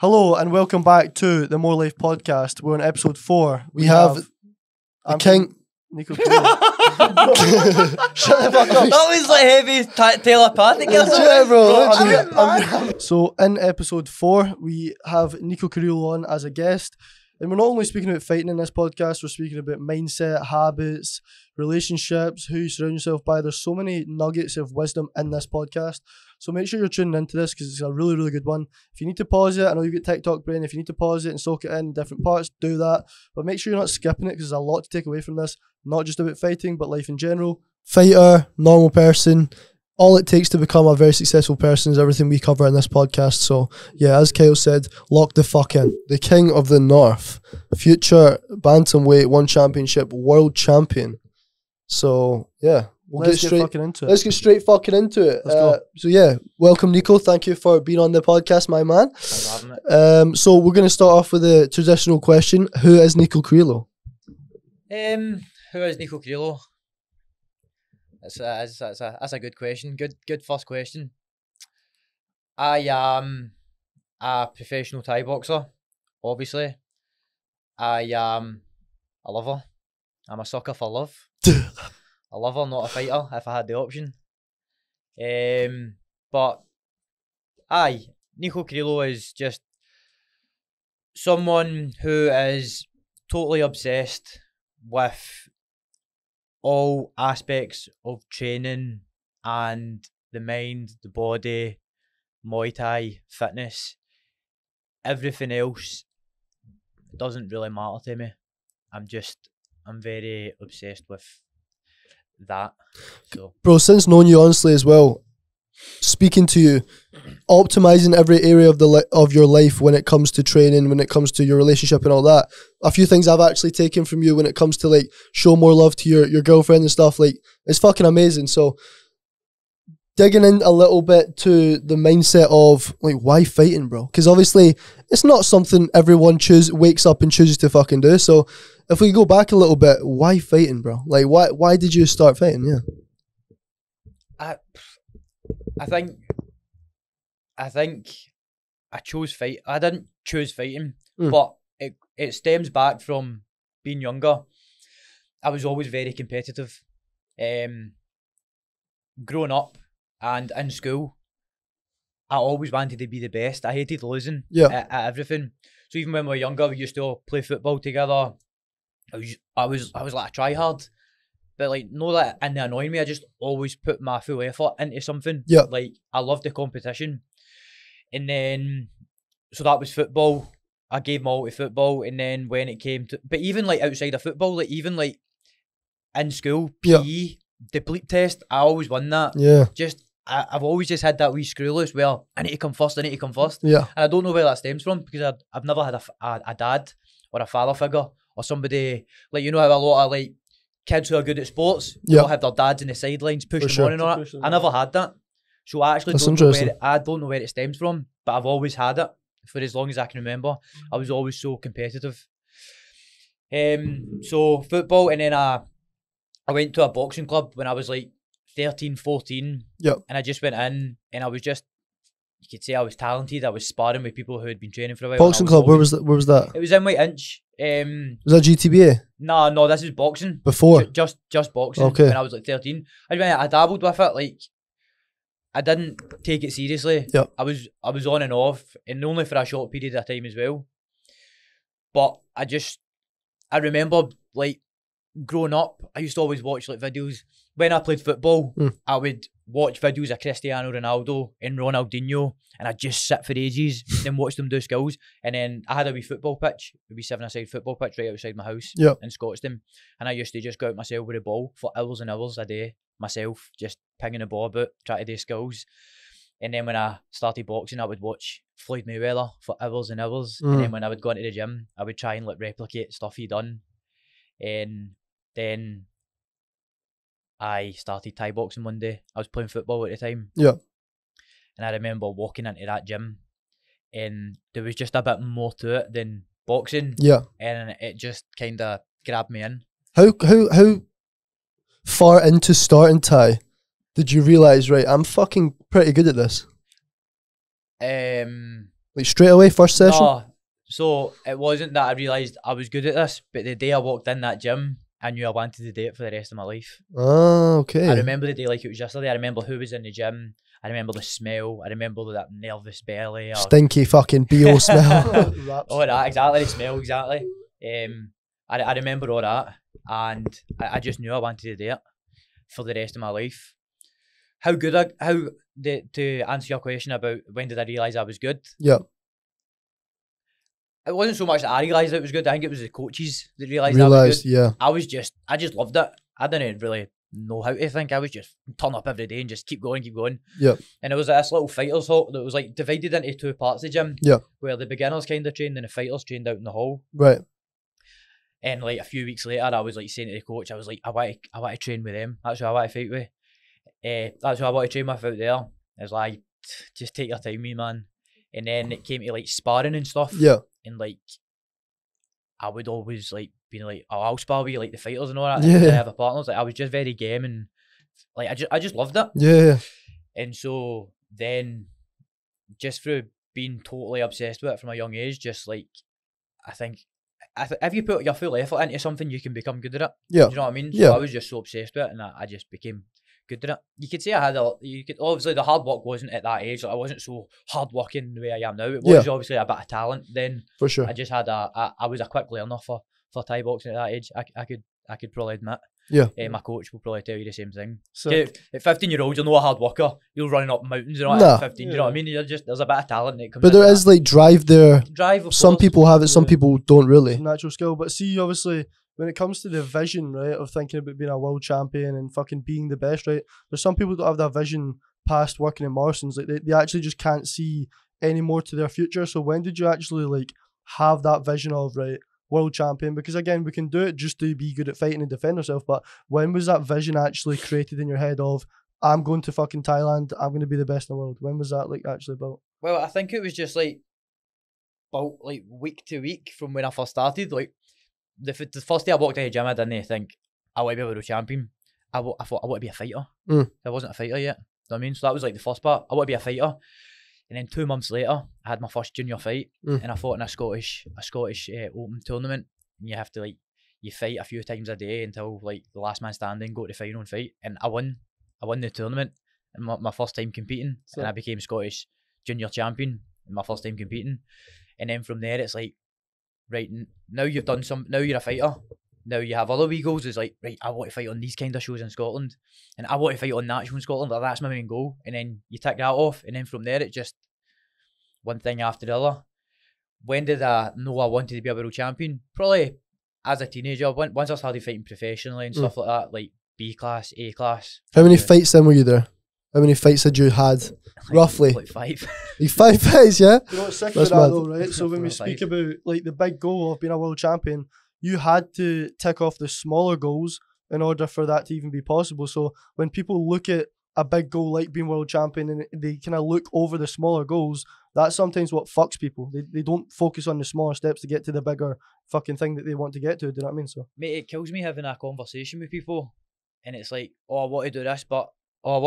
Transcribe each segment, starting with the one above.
Hello and welcome back to the More Life podcast. We're on episode 4. We have the king, Nico Carrillo. Shut the fuck up. That was like heavy telepathic. So in episode 4, we have Nico Carrillo on as a guest. And we're not only speaking about fighting in this podcast, we're speaking about mindset, habits, relationships, who you surround yourself by. There's so many nuggets of wisdom in this podcast. So make sure you're tuning into this because it's a really, really good one. If you need to pause it, I know you've got TikTok brain. If you need to pause it and soak it in different parts, do that. But make sure you're not skipping it because there's a lot to take away from this. Not just about fighting, but life in general. Fighter, normal person. All it takes to become a very successful person is everything we cover in this podcast. So, yeah, as Kyle said, lock the fuck in. The King of the North, future Bantamweight One Championship world champion. So, yeah, let's get fucking into it. Let's get straight fucking into it. Let's go. So, yeah, welcome, Nico. Thank you for being on the podcast, my man. So, we're going to start off with a traditional question. Who is Nico Carrillo? Who is Nico Carrillo? That's a good question. Good first question. I am a professional Thai boxer, obviously. I am a lover. I'm a sucker for love. A lover, not a fighter, if I had the option. But Nico Carrillo is just someone who is totally obsessed with all aspects of training and the mind, the body, Muay Thai, fitness. Everything else doesn't really matter to me. I'm very obsessed with that. So. Bro, since knowing you honestly as well, speaking to you, optimizing every area of your life when it comes to training, when it comes to your relationship and all that. A few things I've actually taken from you when it comes to like show more love to your girlfriend and stuff, like it's fucking amazing. So digging in a little bit to the mindset of like why fighting, bro? Because obviously it's not something everyone wakes up and chooses to fucking do. So if we go back a little bit, why fighting, bro? Like why did you start fighting? Yeah. I think I chose fight. I didn't choose fighting, but it stems back from being younger. I was always very competitive. Growing up and in school, I always wanted to be the best. I hated losing at everything. So even when we were younger, we used to play football together. I was like a tryhard. But like, no, that and annoying me. I just always put my full effort into something. Yeah. Like I loved the competition, and then so that was football. I gave my all to football, and then when it came to, but even like outside of football, like even like in school, PE, the bleep test, I always won that. Yeah. I've always just had that wee screw loose where I need to come first. Yeah. And I don't know where that stems from because I've never had a dad or a father figure or somebody like, you know how a lot of like kids who are good at sports, they all have their dads in the sidelines pushing them on and all that. I never had that. So I actually don't know where it stems from, but I've always had it for as long as I can remember. I was always so competitive. So football, and then I went to a boxing club when I was like 13, 14. Yep. And I just went in and I was just, you could say I was talented. I was sparring with people who had been training for a while. Boxing club, where was that? It was in White Inch. Was that GTBA? No, this is boxing. Before? Just boxing. Okay. When I was like 13. I dabbled with it, like, I didn't take it seriously. Yep. I was on and off, and only for a short period of time as well. But I remember, like, growing up, I used to always watch, like, videos. When I played football, I would watch videos of Cristiano Ronaldo and Ronaldinho, and I'd just sit for ages, then watch them do skills. And then I had a wee football pitch, a wee 7-a-side football pitch right outside my house in Scotstoun. And I used to just go out myself with a ball for hours and hours a day, myself, just pinging the ball about, trying to do skills. And then when I started boxing, I would watch Floyd Mayweather for hours and hours. And then when I would go into the gym, I would try and like replicate stuff he done. And then I started Thai boxing one day. I was playing football at the time. Yeah. And I remember walking into that gym and there was just a bit more to it than boxing. Yeah. And it just kind of grabbed me in. How far into starting Thai did you realise, right, I'm fucking pretty good at this? Like straight away, first session? No, so it wasn't that I realised I was good at this, but the day I walked in that gym, I knew I wanted to do it for the rest of my life. Ah, okay. I remember the day like it was yesterday. I remember who was in the gym. I remember the smell. I remember that nervous belly. Stinky fucking BO smell. All that, exactly, the smell, exactly. I remember all that, and I just knew I wanted to do it for the rest of my life. To answer your question about when did I realise I was good? Yeah. It wasn't so much that I realised it was good. I think it was the coaches that realised I was good. Yeah. I just loved it. I didn't really know how to think. I was just turn up every day and just keep going. Yeah. And it was this little fighters hall that was like divided into two parts of the gym. Yeah. Where the beginners kind of trained and the fighters trained out in the hall. Right. And like a few weeks later, I was like saying to the coach, I was like, I want to train with them. That's who I want to fight with. That's who I want to train with out there. I was like, just take your time, me man. And then it came to like sparring and stuff. Yeah. And like, I would always like being like, oh, I'll spar with you, like the fighters and all that. Yeah. And I have a partners. Like I was just very game and like I just loved it. Yeah. And so then, just through being totally obsessed with it from a young age, just like I think if you put your full effort into something, you can become good at it. Yeah. Do you know what I mean? Yeah. So I was just so obsessed with it, and I just became good at it. You could say obviously the hard work wasn't at that age. Like I wasn't so hard working the way I am now. It was obviously a bit of talent then. For sure. I just had I was a quick learner for Thai boxing at that age. I could probably admit. Yeah. My coach will probably tell you the same thing. So, at 15-year-olds, you're not a hard worker. You're running up mountains, you know, Nah. at 15. You know what I mean? There's a bit of talent that comes. but there is like drive there. Some of course. people have it, some people don't really. Natural skill. But see, obviously, when it comes to the vision, right, of thinking about being a world champion and fucking being the best, right, there's some people that have that vision past working in Morrison's. Like they actually just can't see any more to their future. So when did you actually like have that vision of, right, world champion? Because again, we can do it just to be good at fighting and defend ourselves, but when was that vision actually created in your head of, I'm going to fucking Thailand, I'm going to be the best in the world? When was that like actually built? Well, I think it was just like about like week to week from when I first started. Like the first day I walked out of the gym, I didn't think I want to be a world champion. I thought I want to be a fighter. I wasn't a fighter yet. You know what I mean? So that was like the first part. I want to be a fighter. And then 2 months later, I had my first junior fight, and I fought in a Scottish Open tournament. And you have to like you fight a few times a day until like the last man standing, go to the final and fight. And I won the tournament, and my first time competing, and I became Scottish junior champion. My first time competing, and then from there it's like, right, now you've done now you're a fighter. Now you have other wee goals. It's like, right, I want to fight on these kind of shows in Scotland, and I want to fight on that show in Scotland. Like, that's my main goal. And then you tick that off, and then from there it just one thing after the other. When did I know I wanted to be a world champion? Probably as a teenager. Once I started fighting professionally and stuff like that, like B class, A class. How many fights then were you there? How many fights had you had, roughly? Like 5. Like 5 fights, yeah? You know what's sick That's about that mad. though, right? So when we Five. speak about like the big goal of being a world champion, you had to tick off the smaller goals in order for that to even be possible. So when people look at a big goal like being world champion and they kind of look over the smaller goals, that's sometimes what fucks people. They don't focus on the smaller steps to get to the bigger fucking thing that they want to get to. Do you know what I mean? So Mate, it kills me having a conversation with people, and it's like, oh, I want to do this, but I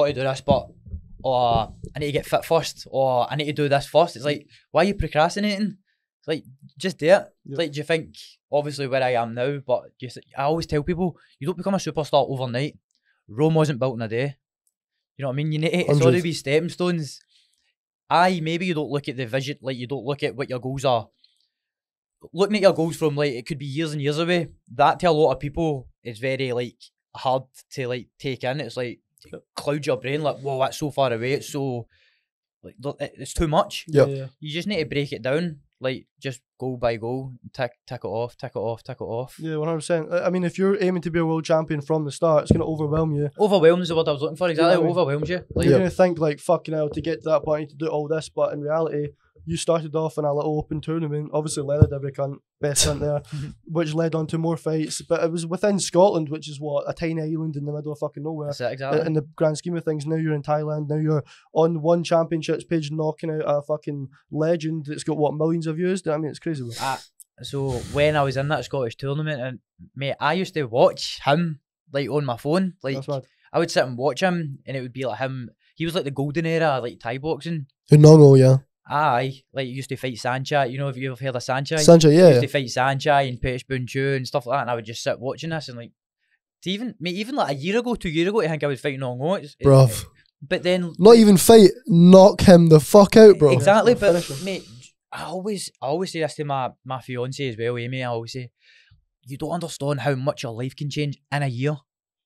need to get fit first, or I need to do this first. It's like, why are you procrastinating? It's like, just do it. Yep. Like, do you think, obviously where I am now, but I always tell people, you don't become a superstar overnight. Rome wasn't built in a day. You know what I mean? You need to, it's got to be stepping stones. Maybe you don't look at the vision, like you don't look at what your goals are. Looking at your goals from like, it could be years and years away. That to a lot of people is very like hard to like take in. It's like, cloud your brain, like, whoa, that's so far away. It's so, like, it's too much. Yep. yeah. You just need to break it down. Like, just goal by goal, tick it off. Yeah, 100%. I mean, if you're aiming to be a world champion from the start, it's going to overwhelm you. Overwhelm is the word I was looking for, exactly. Yeah, I mean, overwhelms you. Like, You're going to think, like, fucking hell, to get to that point, I need to do all this. But in reality, you started off in a little open tournament, obviously led every cunt, best cunt there, which led on to more fights. But it was within Scotland, which is what, a tiny island in the middle of fucking nowhere. that's it, exactly. In the grand scheme of things, now you're in Thailand, now you're on One Championships page knocking out a fucking legend that's got, what, millions of views? I mean, it's crazy. So when I was in that Scottish tournament, and mate, I used to watch him like on my phone. Like, That's mad. I would sit and watch him, and it would be like him. He was like the golden era, like Thai boxing. Unongo, yeah. Aye, like you used to fight Sancha. You know, if you've heard of Sancha. Sancha, You yeah. used to fight Sancha and Petish Bunchu and stuff like that, and I would just sit watching this and like, to even like a year ago, 2 years ago, I think I was fighting on Ngo. Bruv. But then, Not even fight, knock him the fuck out, bro. exactly. Yeah, But mate, I always say this to my fiance as well, Amy. I always say, you don't understand how much your life can change in a year.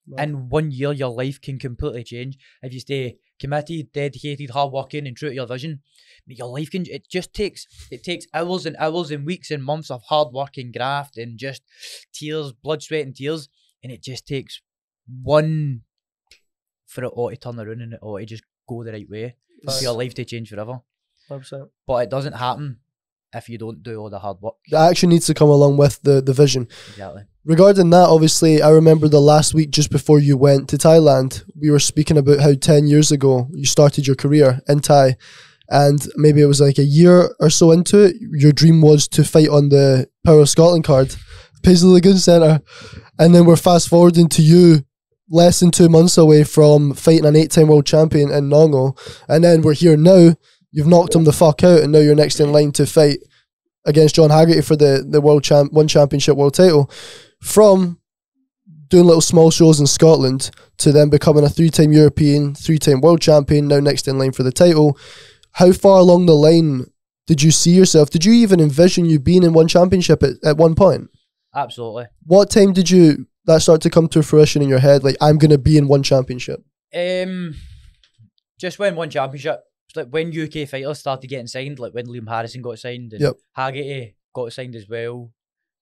No. In 1 year, your life can completely change if you stay committed, dedicated, hardworking, and true to your vision. But your life can. It takes hours and hours and weeks and months of hard work and graft and just tears, blood, sweat, and tears, and it just takes one for it all to turn around and it all to just go the right way for your life to change forever. 100%. But it doesn't happen if you don't do all the hard work. The action needs to come along with the vision. Exactly. Regarding that, obviously, I remember the last week just before you went to Thailand, we were speaking about how 10 years ago you started your career in Thai, and maybe it was like a year or so into it, your dream was to fight on the Power of Scotland card, Paisley Lagoon Centre, and then we're fast forwarding to you less than 2 months away from fighting an 8-time world champion in Nongo, and then we're here now. You've knocked him the fuck out, and now you're next in line to fight against John Haggerty for the one championship world title. From doing little small shows in Scotland to then becoming a 3-time European, 3-time world champion, now next in line for the title. How far along the line did you see yourself? Did you even envision you being in one championship at one point? Absolutely. What time did that start to come to fruition in your head? Like, I'm going to be in one championship. Just when one championship. It's like when UK fighters started getting signed, like when Liam Harrison got signed and Yep. Haggerty got signed as well.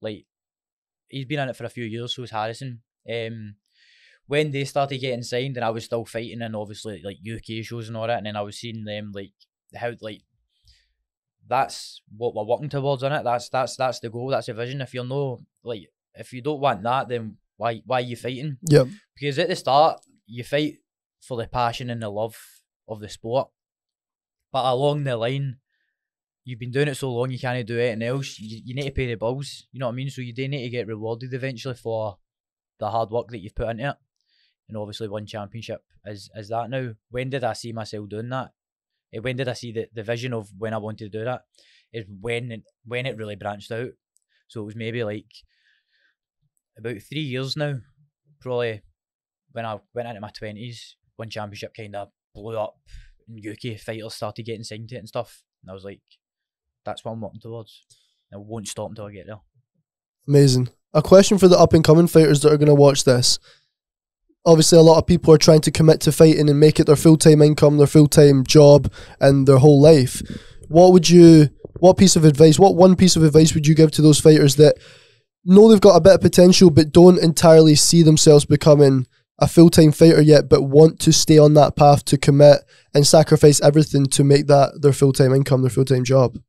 Like, he's been in it for a few years, so was Harrison. When they started getting signed and I was still fighting and obviously like UK shows and all that, and then I was seeing them like how like that's what we're working towards on it. That's the goal, that's the vision. If you're no like if you don't want that, then why are you fighting? Yep. Because at the start you fight for the passion and the love of the sport. But along the line, you've been doing it so long, you can't do anything else. You need to pay the bills, you know what I mean? So you do need to get rewarded eventually for the hard work that you've put into it. And obviously one championship is that now. When did I see myself doing that? When did I see the vision of when I wanted to do that? Is when it really branched out. So it was maybe like about 3 years now, probably when I went into my 20s, one championship kind of blew up. UK fighters started getting signed to it and stuff, and I was like, that's what I'm working towards. I won't stop until I get there. Amazing. A question for the up and coming fighters that are going to watch this. Obviously, a lot of people are trying to commit to fighting and make it their full-time income, their full-time job, and their whole life. What one piece of advice would you give to those fighters that know they've got a bit of potential but don't entirely see themselves becoming a full-time fighter yet, but want to stay on that path to commit and sacrifice everything to make that their full-time income, their full-time job?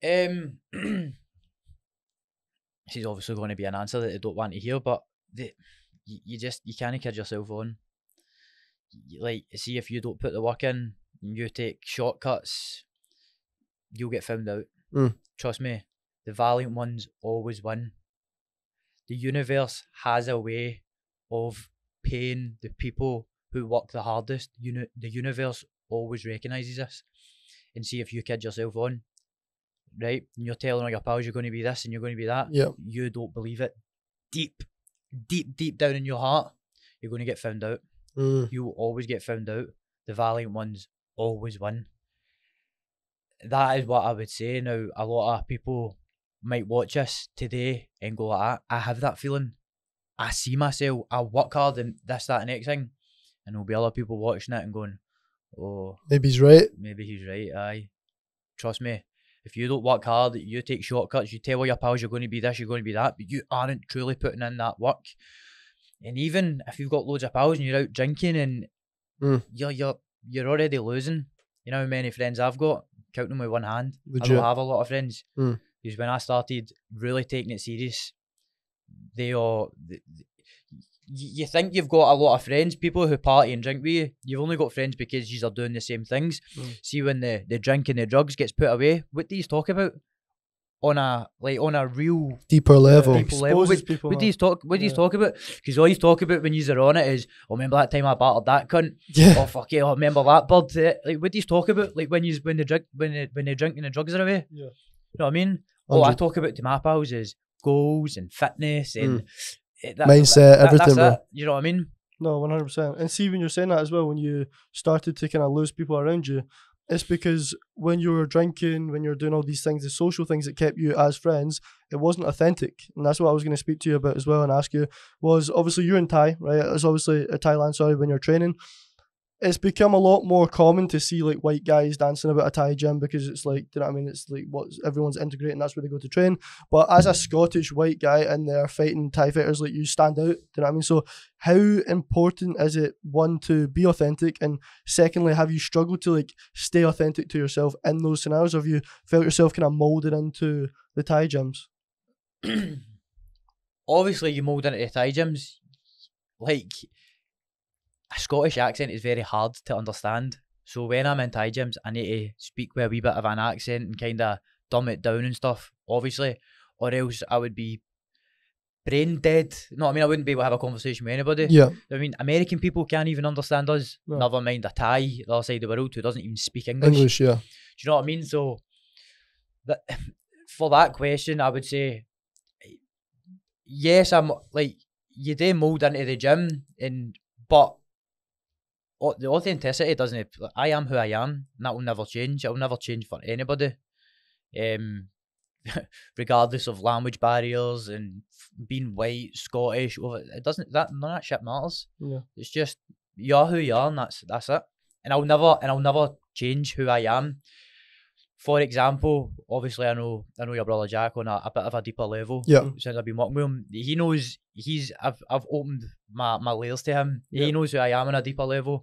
This is obviously going to be an answer that they don't want to hear, but you can't kid yourself on. Like, see, if you don't put the work in and you take shortcuts, you'll get found out. Trust me, the valiant ones always win. The universe has a way of paying the people who work the hardest. The universe always recognises this. And see, if you kid yourself on, right, and you're telling all your pals you're going to be this and you're going to be that, you don't believe it. Deep down in your heart, you're going to get found out. You will always get found out. The valiant ones always win. That is what I would say. Now, a lot of people might watch this today and go like, I have that feeling. I see myself, I work hard and this, that and next thing. And there'll be other people watching it and going, oh, maybe he's right. Maybe he's right, aye. Trust me, if you don't work hard, you take shortcuts, you tell all your pals you're going to be this, you're going to be that, but you aren't truly putting in that work. And even if you've got loads of pals and you're out drinking and you're already losing. You know how many friends I've got? Count them with one hand. Legit. I don't have a lot of friends. Because when I started really taking it serious, you think you've got a lot of friends, people who party and drink with you. You've only got friends because you are doing the same things. See, when the drink and the drugs gets put away, what do you talk about? on a real deeper level. deeper level. Exposes people, What do man. you talk? What do you talk about? Because all you talk about when you're on it is, oh, remember that time I battered that cunt? Yeah. Oh fuck yeah! Oh, remember that bird? Like, what do you talk about? Like when they drink and the drugs are away. Yeah. You know what I mean? All I 100. talk about to my pals is goals and fitness and Mindset, everything, that's bro. it. You know what I mean? No, 100%. And see, when you're saying that as well, when you started to kind of lose people around you, it's because when you were drinking, when you're doing all these things, the social things that kept you as friends, it wasn't authentic. And that's what I was going to speak to you about as well and ask you was, obviously you're in Thai, right? It's obviously Thailand, sorry, when you're training. It's become a lot more common to see like white guys dancing about a Thai gym because it's like, do you know what I mean? It's like what everyone's integrating, that's where they go to train. But as a Scottish white guy in there fighting Thai fighters, like you stand out, do you know what I mean? So how important is it, one, to be authentic, and secondly, have you struggled to like stay authentic to yourself in those scenarios? Have you felt yourself kind of molded into the Thai gyms? Obviously, you mould into the Thai gyms. Like, a Scottish accent is very hard to understand. So when I'm in Thai gyms, I need to speak with a wee bit of an accent and kind of dumb it down and stuff, obviously. Or else I would be brain dead. No, I mean, I wouldn't be able to have a conversation with anybody. Yeah. I mean, American people can't even understand us. No. Never mind a Thai, the other side of the world, who doesn't even speak English. English, yeah. Do you know what I mean? So, for that question, I would say, yes, I'm like, you do mould into the gym, but the authenticity doesn't. I am who I am, and that will never change. It will never change for anybody, regardless of language barriers and being white, Scottish. It doesn't. None of that shit matters. Yeah. It's just you're who you are, and that's it. And I'll never change who I am. For example, obviously I know your brother Jack on a bit of a deeper level. Yeah. Since I've been working with him, he knows I've opened my layers to him. Yeah. He knows who I am on a deeper level.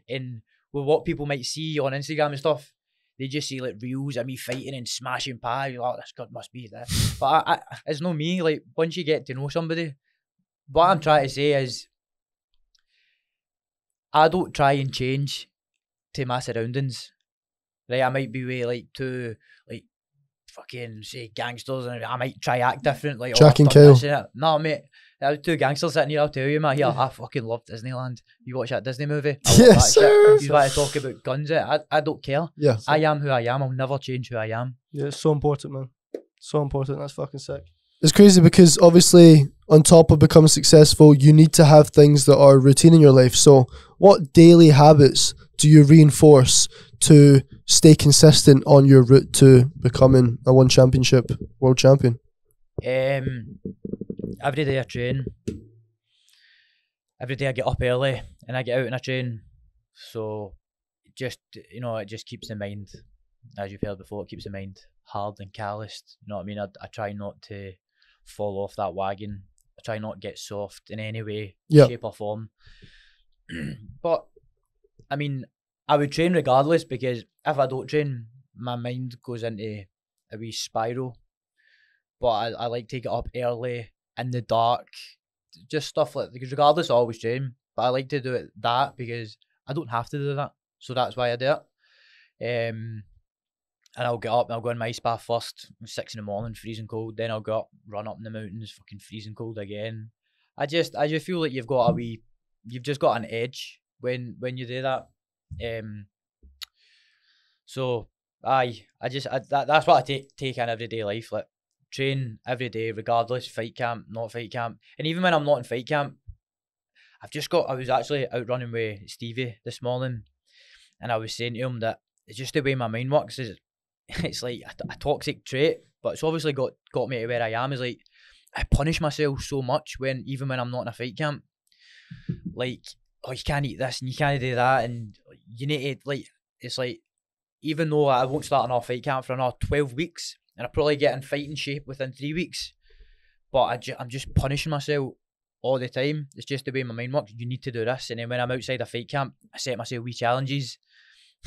And with what people might see on Instagram and stuff, they just see like reels of me fighting and smashing pies. You're like, this god must be that. But it's not me. Like, once you get to know somebody, what I'm trying to say is, I don't try and change to my surroundings. Right, I might be way like too like fucking say gangsters, and I might try act different. Like, Jack and I've done this Kyle. and that. No, mate, there was two gangsters sitting here. I'll tell you, man. Here, I fucking love Disneyland. You watch that Disney movie? I love Yes, that sir. shit. You want to talk about guns? I don't care. Yeah. I am who I am. I'll never change who I am. Yeah, it's so important, man. So important. That's fucking sick. It's crazy because obviously on top of becoming successful, you need to have things that are routine in your life. So what daily habits do you reinforce to stay consistent on your route to becoming a one championship world champion? Every day I train. Every day I get up early and I get out and I train. So just, it just keeps the mind, as you've heard before, it keeps the mind hard and calloused. You know what I mean? I try not to fall off that wagon. I try not to get soft in any way, shape or form. But I mean, I would train regardless, because if I don't train, my mind goes into a wee spiral. But I like to get up early, in the dark, just stuff like that. Because regardless, I always train. But I like to do that because I don't have to do that. So that's why I do it. And I'll get up and I'll go in my ice bath first, 6 a.m, freezing cold. Then I'll go up, run up in the mountains, fucking freezing cold again. I just feel like you've just got an edge when you do that. So that's what I take in everyday life. Like, train every day, regardless, fight camp, not fight camp. And even when I'm not in fight camp, I was actually out running with Stevie this morning, and I was saying to him that it's just the way my mind works. It's like a toxic trait, but it's obviously got me to where I am. Is like, I punish myself so much even when I'm not in a fight camp. Like, oh, you can't eat this and you can't do that, and you need to, like, it's like, even though I won't start another fight camp for another 12 weeks, and I probably get in fighting shape within 3 weeks, but I'm just punishing myself all the time. It's just the way my mind works. You need to do this, and then when I'm outside a fight camp, I set myself wee challenges.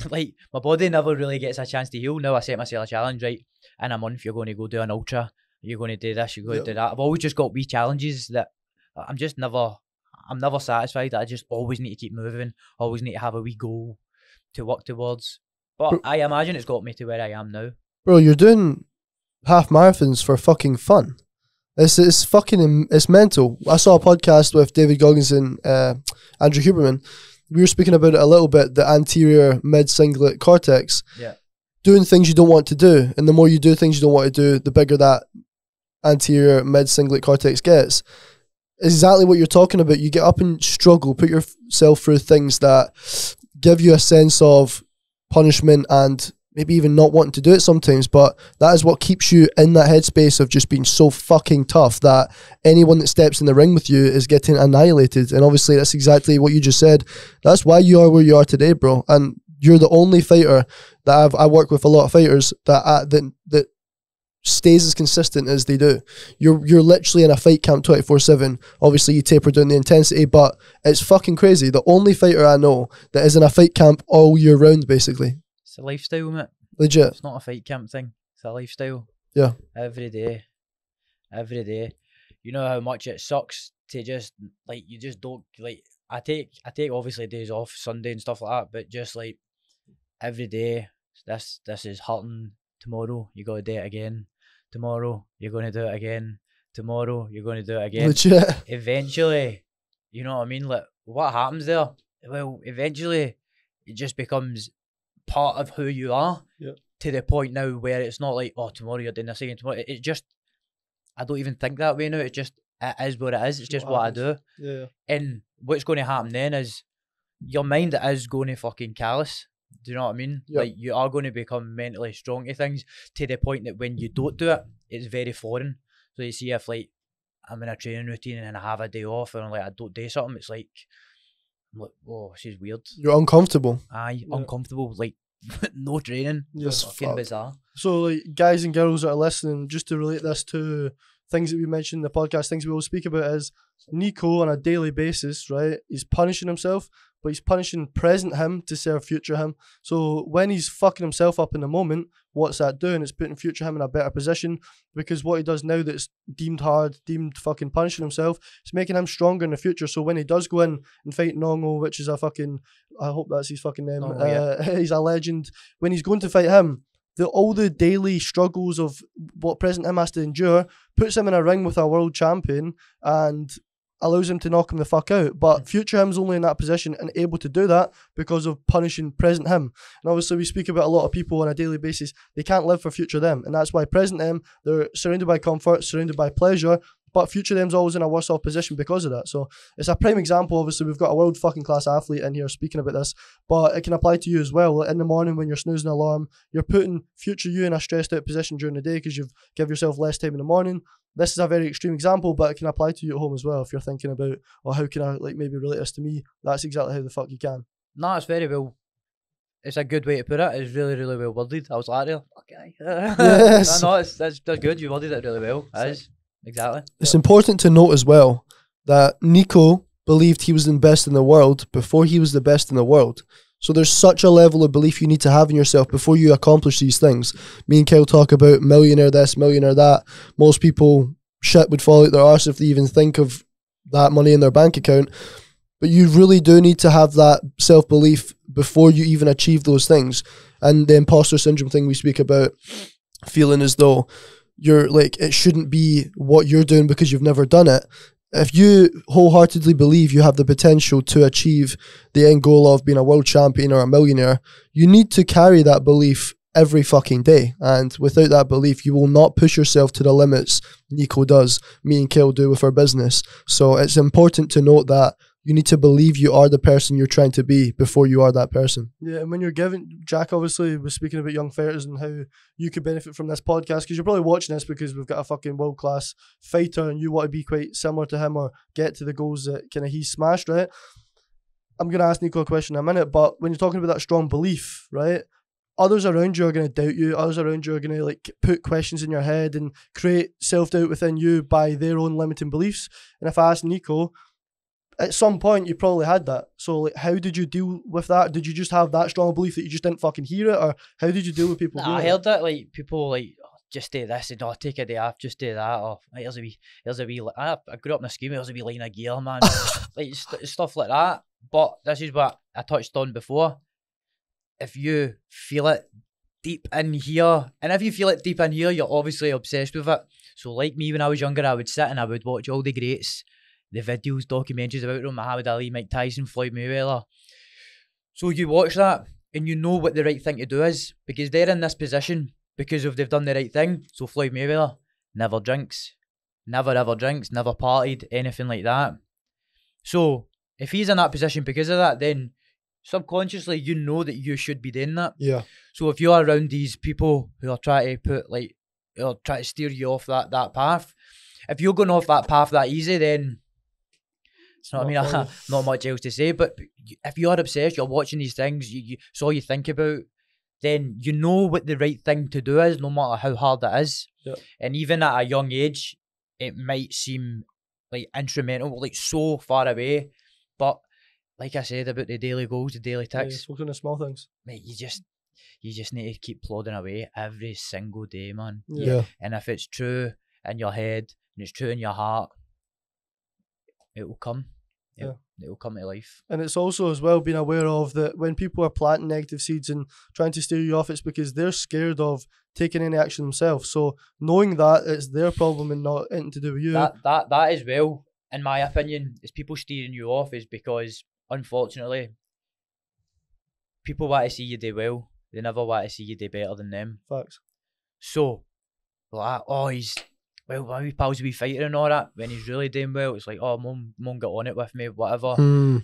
Like, my body never really gets a chance to heal. Now I set myself a challenge, right? In a month, you're going to go do an ultra. You're going to do this. You're going to do that. I've always just got wee challenges that I'm never satisfied. I just always need to keep moving. Always need to have a wee goal to work towards. But I imagine it's got me to where I am now. Bro, you're doing half marathons for fucking fun. It's fucking, it's mental. I saw a podcast with David Goggins and Andrew Huberman. We were speaking about it a little bit, the anterior mid-cingulate cortex. Yeah. Doing things you don't want to do. And the more you do things you don't want to do, the bigger that anterior mid-cingulate cortex gets. Exactly what you're talking about. You get up and struggle, put yourself through things that give you a sense of punishment and maybe even not wanting to do it sometimes, but that is what keeps you in that headspace of just being so fucking tough that anyone that steps in the ring with you is getting annihilated. And obviously that's exactly what you just said. That's why you are where you are today, bro. And you're the only fighter that I work with a lot of fighters that stays as consistent as they do. You're literally in a fight camp 24/7. Obviously you taper down the intensity, but it's fucking crazy. The only fighter I know that is in a fight camp all year round, basically. It's a lifestyle, mate. Legit. It's not a fight camp thing. It's a lifestyle. Yeah. Every day. You know how much it sucks to just, like, you just don't, like, I take obviously days off, Sunday and stuff like that, but just like every day, this is hurting. Tomorrow you gotta do it again. Tomorrow you're gonna do it again. Tomorrow you're gonna do it again. Legit. Eventually, you know what I mean? Like, what happens there? Well, eventually it just becomes part of who you are. Yeah. To the point now where it's not like, oh, tomorrow you're doing this again. Tomorrow, it just, I don't even think that way now. It is what it is. It's just what I do. Yeah. And what's going to happen then is your mind is going to fucking callous. Do you know what I mean? Yep. Like, you are going to become mentally strong to things to the point that when you don't do it, it's very foreign. So you see, if like I'm in a training routine and I have a day off and like I don't do something, it's like, I'm like, oh, she's weird. You're uncomfortable. Aye, uncomfortable. Like, no training. Yes, It's fucking fuck. bizarre. So, like, guys and girls that are listening, just to relate this to things that we mentioned in the podcast, things we will speak about is Nico on a daily basis, right? He's punishing himself, but he's punishing present him to serve future him. So when he's fucking himself up in the moment, what's that doing? It's putting future him in a better position, because what he does now that's deemed hard, deemed fucking punishing himself, it's making him stronger in the future. So when he does go in and fight Nongo, which is a fucking, I hope that's his fucking name, he's a legend. When he's going to fight him, all the daily struggles of what present him has to endure puts him in a ring with a world champion and allows him to knock him the fuck out. But future him's only in that position and able to do that because of punishing present him. And obviously we speak about a lot of people on a daily basis, they can't live for future them, and that's why present them, they're surrounded by comfort, surrounded by pleasure, but future them's always in a worse off position because of that. So it's a prime example. Obviously we've got a world fucking class athlete in here speaking about this, but it can apply to you as well. In the morning when you're snoozing an alarm, you're putting future you in a stressed out position during the day because you've give yourself less time in the morning. This is a very extreme example, but it can apply to you at home as well. If you're thinking about, oh, how can I like maybe relate this to me? That's exactly how the fuck you can. No, it's very well. It's a good way to put it. It's really, really well worded. I was like, okay. Yes. No, that's good. You worded it really well. It is. Exactly. It's important to note as well that Nico believed he was the best in the world before he was the best in the world. So there's such a level of belief you need to have in yourself before you accomplish these things. Me and Kyle talk about millionaire this, millionaire that. Most people, shit would fall out their arse if they even think of that money in their bank account. But you really do need to have that self-belief before you even achieve those things. And the imposter syndrome thing we speak about, feeling as though you're like, it shouldn't be what you're doing because you've never done it. If you wholeheartedly believe you have the potential to achieve the end goal of being a world champion or a millionaire, you need to carry that belief every fucking day. And without that belief, you will not push yourself to the limits Nico does, me and Kale do with our business. So it's important to note that you need to believe you are the person you're trying to be before you are that person. Yeah, and when you're giving, Jack obviously was speaking about young fighters and how you could benefit from this podcast, because you're probably watching this because we've got a fucking world-class fighter and you want to be quite similar to him or get to the goals that kind of he smashed, right? I'm going to ask Nico a question in a minute, but when you're talking about that strong belief, right, others around you are going to doubt you. Others around you are going to like put questions in your head and create self-doubt within you by their own limiting beliefs. And if I ask Nico, at some point you probably had that. So like, how did you deal with that? Did you just have that strong belief that you just didn't fucking hear it, or how did you deal with people? Nah, I heard that like people like, oh, just do this and take a day off, just do that, or here's a wee. I grew up in a scheme. Here's a wee line of gear, man. Like stuff like that. But this is what I touched on before. If you feel it deep in here. And if you feel it deep in here, you're obviously obsessed with it. So like me, when I was younger, I would sit and I would watch all the greats, the videos, documentaries about them, Muhammad Ali, Mike Tyson, Floyd Mayweather. So you watch that and you know what the right thing to do is, because they're in this position because they've done the right thing. So Floyd Mayweather never drinks, never ever drinks, never partied, anything like that. So if he's in that position because of that, then subconsciously you know that you should be doing that. Yeah. So if you're around these people who are trying to put like, or try to steer you off that path, if you're going off that path that easy, then it's not, not much else to say. But if you're obsessed, you're watching these things, it's all you think about, then you know what the right thing to do is, no matter how hard it is. Yeah. And even at a young age, it might seem like instrumental, like so far away, but like I said about the daily goals, the daily ticks, focus on the small things. mate, you just need to keep plodding away every single day, man. Yeah. And if it's true in your head and it's true in your heart, it will come. It will come to life. And it's also as well being aware of that when people are planting negative seeds and trying to steer you off, it's because they're scared of taking any action themselves. So knowing that it's their problem and not anything to do with you. That as well, in my opinion, is people steering you off is because, unfortunately, people want to see you do well. They never want to see you do better than them. Facts. So, like, my pals will be fighting and all that. When he's really doing well, it's like, oh, mum get on it with me, whatever.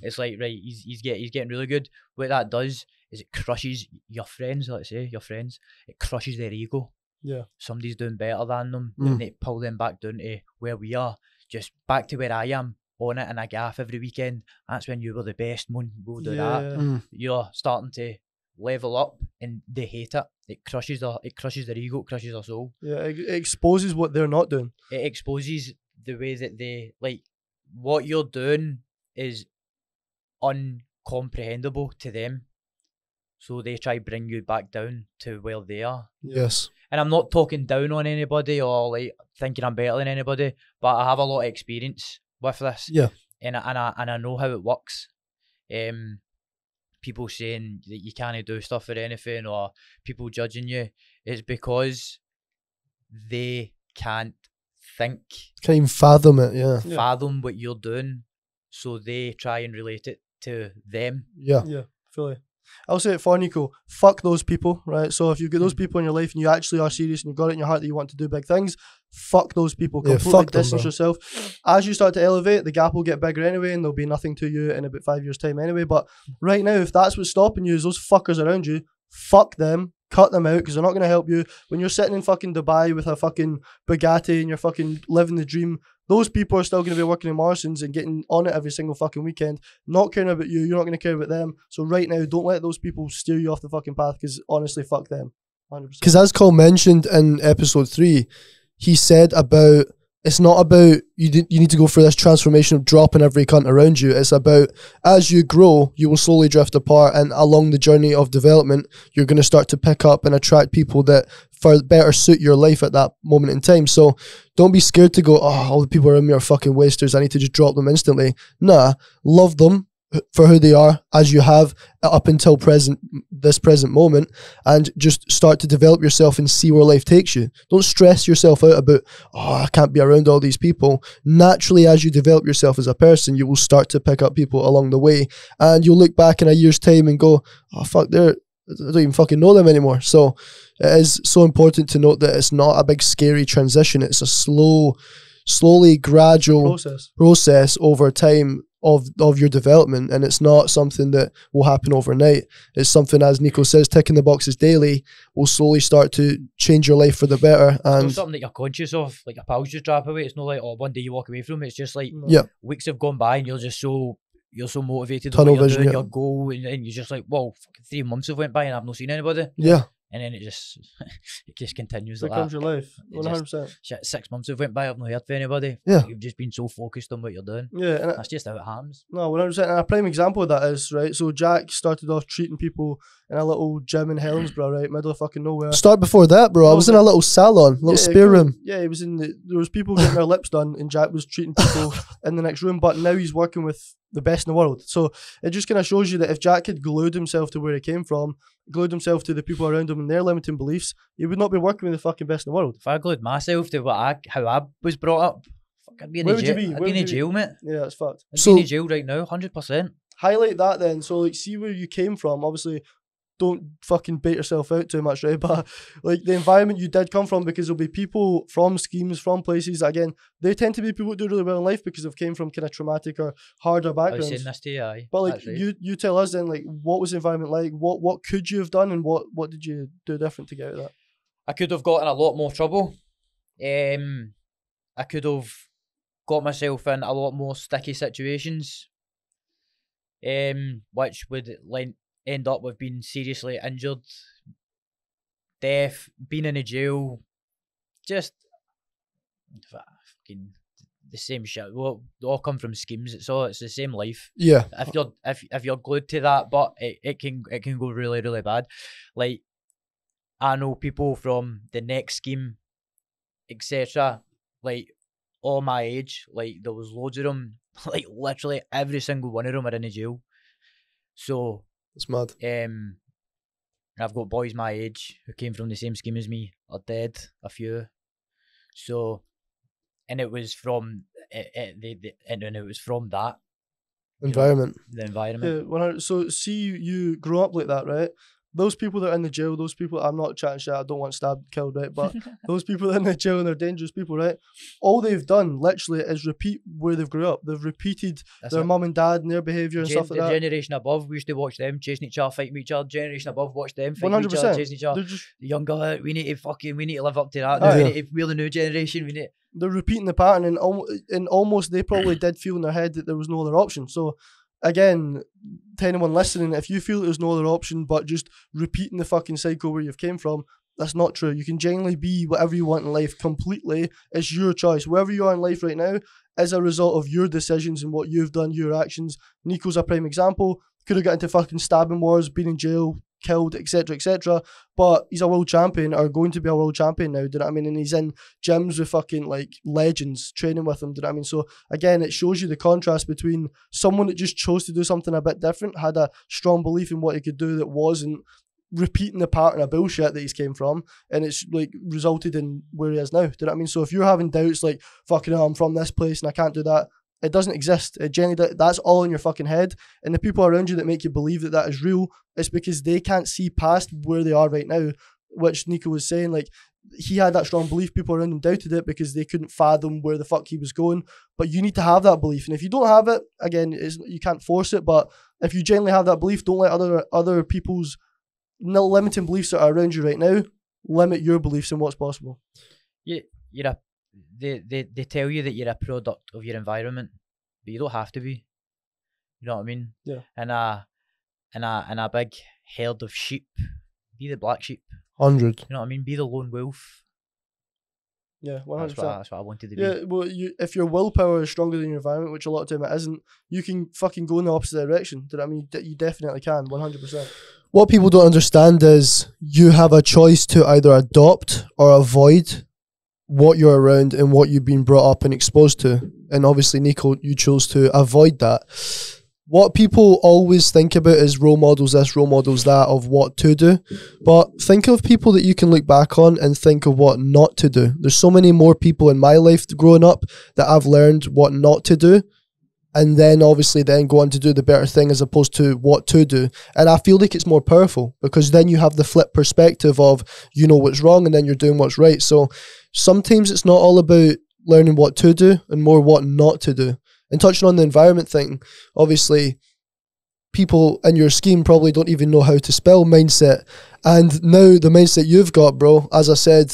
It's like, right, he's getting really good. What that does is it crushes your friends, let's say, it crushes their ego. Yeah. Somebody's doing better than them, and they pull them back down to where we are, just back to where I am, on it in a gaff every weekend. That's when you were the best, mum, we'll do that. You're starting to level up and they hate it. It crushes their ego, it crushes their soul. Yeah, it exposes what they're not doing. It exposes the way that they, like, what you're doing is uncomprehendable to them. So they try to bring you back down to where they are. Yes. And I'm not talking down on anybody or like thinking I'm better than anybody, but I have a lot of experience with this. Yeah. And I know how it works. People saying that you can't do stuff or anything, or people judging you, it's because they can't think. Can't even fathom it, Fathom what you're doing. So they try and relate it to them. Yeah. Yeah, fully. I'll say it for Nico, fuck those people, right? So if you've got those people in your life and you actually are serious and you've got it in your heart that you want to do big things, fuck those people. Completely distance yourself. As you start to elevate, the gap will get bigger anyway and there'll be nothing to you in about 5 years' time anyway. But right now, if that's what's stopping you is those fuckers around you, fuck them. Cut them out because they're not going to help you. When you're sitting in fucking Dubai with a fucking Bugatti and you're fucking living the dream, those people are still going to be working in Morrison's and getting on it every single fucking weekend, not caring about you. You're not going to care about them. So right now, don't let those people steer you off the fucking path because honestly, fuck them. 100%. Because as Cole mentioned in episode 3, he said about, it's not about you need to go through this transformation of dropping every cunt around you. It's about as you grow, you will slowly drift apart, and along the journey of development, you're going to start to pick up and attract people that for better suit your life at that moment in time. So don't be scared to go, oh, all the people around me are fucking wasters, I need to just drop them instantly. Nah, love them for who they are as you have up until this present moment, and just start to develop yourself and see where life takes you. Don't stress yourself out about, oh, I can't be around all these people. Naturally, as you develop yourself as a person, you will start to pick up people along the way, and you'll look back in a year's time and go, oh fuck, I don't even fucking know them anymore. So it is so important to note that it's not a big scary transition. It's a slowly gradual process over time of your development, and it's not something that will happen overnight. It's something, as Nico says, ticking the boxes daily will slowly start to change your life for the better. And it's something that you're conscious of, like your pals just drop away. It's not like, oh, one day you walk away from it. It's just like weeks have gone by and you're so motivated with what you're doing, your goal, and you're just like, whoa, 3 months have went by and I've not seen anybody. And then it just continues like that. Becomes your life, 100%. 6 months have went by, I've not heard from anybody. You've just been so focused on what you're doing. And that's just how it happens. No, 100%. And a prime example of that is, right, so Jack started off treating people in a little gym in Helensburgh, right, middle of fucking nowhere. Start before that, bro. I was in a little salon, little spare room. Yeah, he was in there was people getting their lips done and Jack was treating people in the next room, but now he's working with the best in the world. So it just kind of shows you that if Jack had glued himself to where he came from glued himself to the people around him and their limiting beliefs, he would not be working with the fucking best in the world. If I glued myself to how I was brought up, fuck, I'd be in Where the would you jail. be? I'd Where be in would the you jail, mate. Yeah, that's fact. I'd be in the jail right now, 100%. Highlight that then. So like, see where you came from. Obviously, don't fucking bait yourself out too much, right? But like the environment you did come from, because there'll be people from schemes, from places that, again, they tend to be people who do really well in life because they've came from kind of traumatic or harder I was backgrounds. saying this to you, aye. But like That's right. you tell us then, like, what was the environment like? What could you have done, and what did you do different to get out of that? I could have got in a lot more trouble. I could have got myself in a lot more sticky situations, which would end up with being seriously injured, death, being in a jail, just fucking the same shit. We all come from schemes. It's the same life. Yeah. If you're glued to that, but it can go really, really bad. Like, I know people from the next scheme, etc. Like, all my age, like there was loads of them. Like literally every single one of them are in a jail. So it's mad. I've got boys my age who came from the same scheme as me are dead, a few. So, and it was from it was from that environment. The environment. Yeah, so see, you grew up like that, right? Those people that are in the jail, those people, I'm not chatting shit, I don't want stabbed, killed, right? But those people that are in the jail and they're dangerous people, right? All they've done, literally, is repeat where they've grew up. They've repeated their mum and dad and their behaviour and stuff like that. The generation above, we used to watch them chasing each other, fighting each other. Generation above, watch them fighting 100%. each other, chasing each other. The younger, we need to live up to that. We're the new generation, They're repeating the pattern, and almost they probably did feel in their head that there was no other option. So, again, to anyone listening, if you feel there's no other option but just repeating the fucking cycle where you've came from, that's not true. You can genuinely be whatever you want in life completely. It's your choice. Wherever you are in life right now is a result of your decisions and what you've done, your actions. Nico's a prime example. Could have got into fucking stabbing wars, been in jail, killed, etc., etc. But he's a world champion, or going to be a world champion now, do you know what I mean? And he's in gyms with fucking like legends training with him, do you know what I mean? So again, it shows you the contrast between someone that just chose to do something a bit different, had a strong belief in what he could do that wasn't repeating the pattern of bullshit that he's came from, and it's like resulted in where he is now, do you know what I mean? So if you're having doubts like, fucking hell, I'm from this place and I can't do that, it doesn't exist. It generally, that's all in your fucking head. And the people around you that make you believe that that is real, it's because they can't see past where they are right now, which Nico was saying. Like, he had that strong belief. People around him doubted it because they couldn't fathom where the fuck he was going. But you need to have that belief. And if you don't have it, again, you can't force it. But if you genuinely have that belief, don't let other people's limiting beliefs that are around you right now limit your beliefs in what's possible. They tell you that you're a product of your environment, but you don't have to be. You know what I mean? Yeah. And a big herd of sheep, be the black sheep. 100. You know what I mean? Be the lone wolf. Yeah, 100%. That's what I wanted to be. Yeah, well, if your willpower is stronger than your environment, which a lot of time it isn't, you can fucking go in the opposite direction. Do you know what I mean? You definitely can, 100%. What people don't understand is you have a choice to either adopt or avoid what you're around and what you've been brought up and exposed to. And obviously, Nico, you chose to avoid that. What people always think about is role models this, role models that, of what to do. But think of people that you can look back on and think of what not to do. There's so many more people in my life growing up that I've learned what not to do, and then obviously then go on to do the better thing as opposed to what to do. And I feel like it's more powerful because then you have the flip perspective of, you know what's wrong and then you're doing what's right. So sometimes it's not all about learning what to do and more what not to do. And touching on the environment thing, obviously people in your scheme probably don't even know how to spell mindset. And now the mindset you've got, bro, as I said,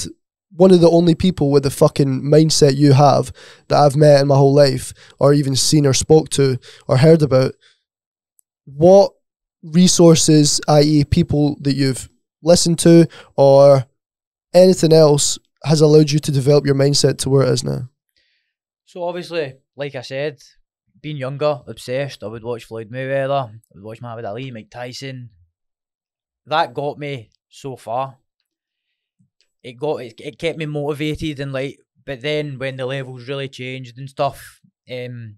one of the only people with the fucking mindset you have that I've met in my whole life, or even seen or spoke to or heard about. What resources, i.e. people that you've listened to or anything else, has allowed you to develop your mindset to where it is now? So obviously, like I said, being younger, obsessed, I would watch Floyd Mayweather, I would watch Muhammad Ali, Mike Tyson. That got me so far. It kept me motivated, and like, but then when the levels really changed and stuff, I've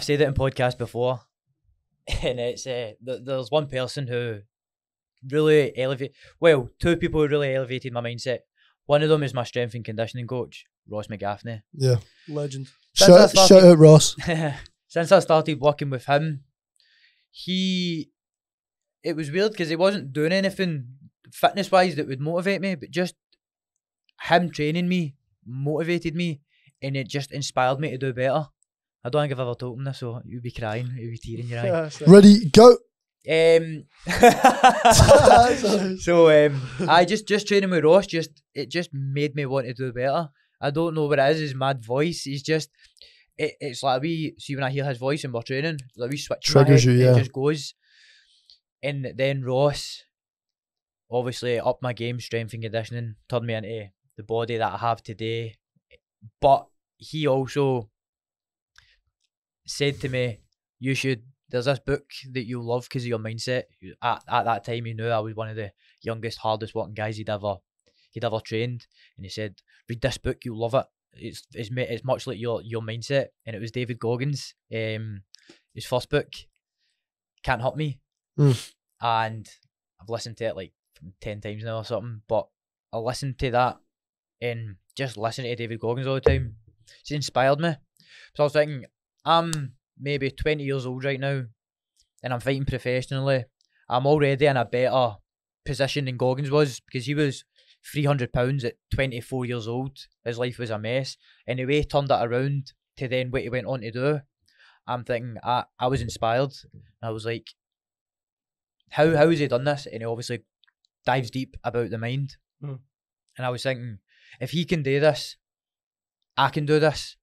said it in podcasts before, And it's there's one person who really two people who really elevated my mindset. One of them is my strength and conditioning coach, Ross McGaffney. Yeah. Legend. Shout out Ross. Since I started working with him, it was weird because he wasn't doing anything fitness wise that would motivate me, but just him training me motivated me, and it just inspired me to do better. I don't think I've ever told him this, so you'd be crying, you'd be tearing your eye. Ready, go. So I just training with Ross, it just made me want to do better. I don't know what it is, his mad voice. He's just it's like see when I hear his voice and we're training, like we switch triggers you, yeah. It just goes. And then Ross obviously upped my game, strength and conditioning, turned me into the body that I have today. But he also said to me, there's this book that you'll love because of your mindset. At that time, he knew I was one of the youngest, hardest working guys he'd ever trained. And he said, read this book, you'll love it. It's much like your mindset. And it was David Goggins, his first book, Can't Hurt Me. And I've listened to it like 10 times now or something. But I listened to that and just listening to David Goggins all the time, it's inspired me. So I was thinking, I'm maybe 20 years old right now and I'm fighting professionally. I'm already in a better position than Goggins was, because he was 300 pounds at 24 years old. His life was a mess. And the way he turned that around to then what he went on to do, I'm thinking I was inspired. I was like, how has he done this? And he obviously dives deep about the mind. And I was thinking, if he can do this, I can do this.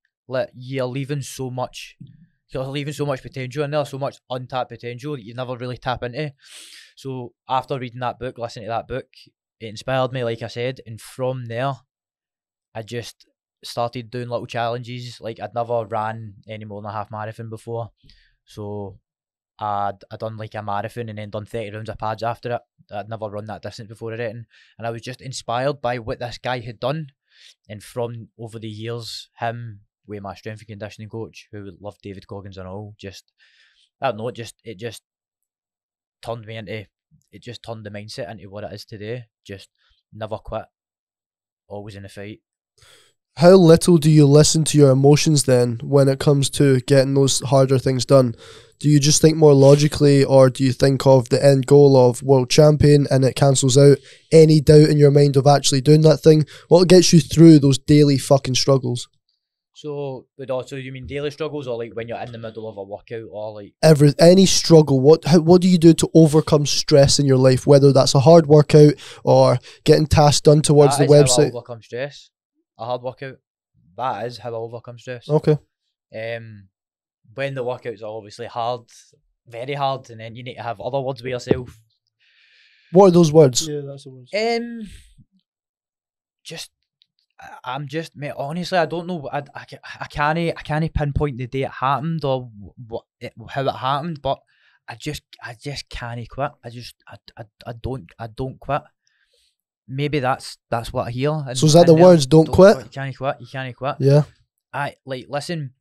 You're leaving so much potential in there, so much untapped potential that you never really tap into. So after reading that book, listening to that book, it inspired me, like I said, and from there I just started doing little challenges. Like, I'd never ran any more than a half marathon before, so I'd done like a marathon and then done 30 rounds of pads after it. I'd never run that distance before, and I was just inspired by what this guy had done. And from over the years, him with my strength and conditioning coach, who loved David Goggins and all, it just turned the mindset into what it is today. Just never quit, always in the fight. How little do you listen to your emotions then when it comes to getting those harder things done? Do you just think more logically, or do you think of the end goal of world champion and it cancels out any doubt in your mind of actually doing that thing? What gets you through those daily fucking struggles? So you mean daily struggles, or like when you're in the middle of a workout, or like any struggle? What do you do to overcome stress in your life, whether that's a hard workout or getting tasks done towards the website? How I overcome stress. A hard workout. That is how I overcome stress. Okay. When the workouts are obviously hard, very hard, and then you need to have other words with yourself. What are those words? Yeah, that's the words. Mate, honestly, I don't know. I can't pinpoint the day it happened or how it happened, but I just can't quit. I don't quit. Maybe that's what I hear. So is that the words? Don't quit. You can't quit. You can't quit. Yeah. Listen.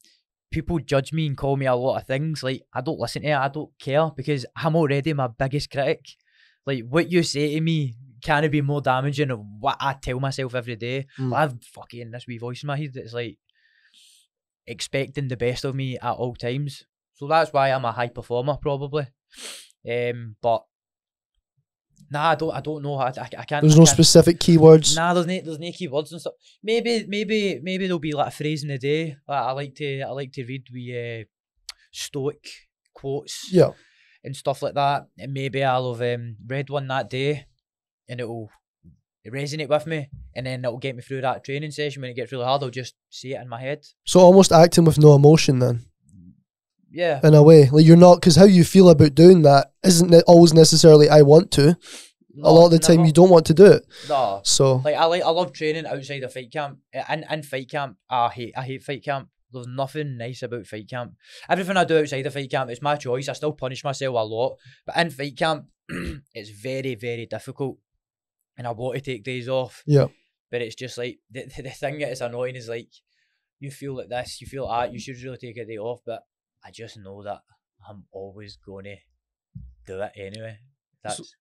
People judge me and call me a lot of things. Like, I don't listen to it. I don't care, because I'm already my biggest critic. Like, what you say to me can't be more damaging than what I tell myself every day. I've fucking this wee voice in my head that's like expecting the best of me at all times. So that's why I'm a high performer, probably. But nah, I don't know. I can't. There's no specific keywords. Nah, there's no keywords and stuff. Maybe there'll be like a phrase in the day. Like, I like to read with stoic quotes. Yeah. And stuff like that. And maybe I'll have read one that day, and it'll resonate with me, and then it'll get me through that training session. When it gets really hard, I'll just see it in my head. So almost acting with no emotion then. Yeah. In a way, like, you're not, because how you feel about doing that isn't always necessarily I want to. A lot of the time you don't want to do it. No. So like I love training outside of fight camp. In fight camp, I hate fight camp. There's nothing nice about fight camp. Everything I do outside of fight camp, it's my choice. I still punish myself a lot, but in fight camp, it's very, very difficult, and I want to take days off. Yeah. But it's just like the thing that is annoying is, like, you feel like this, you feel like that, you should really take a day off, but I just know that I'm always going to do it anyway.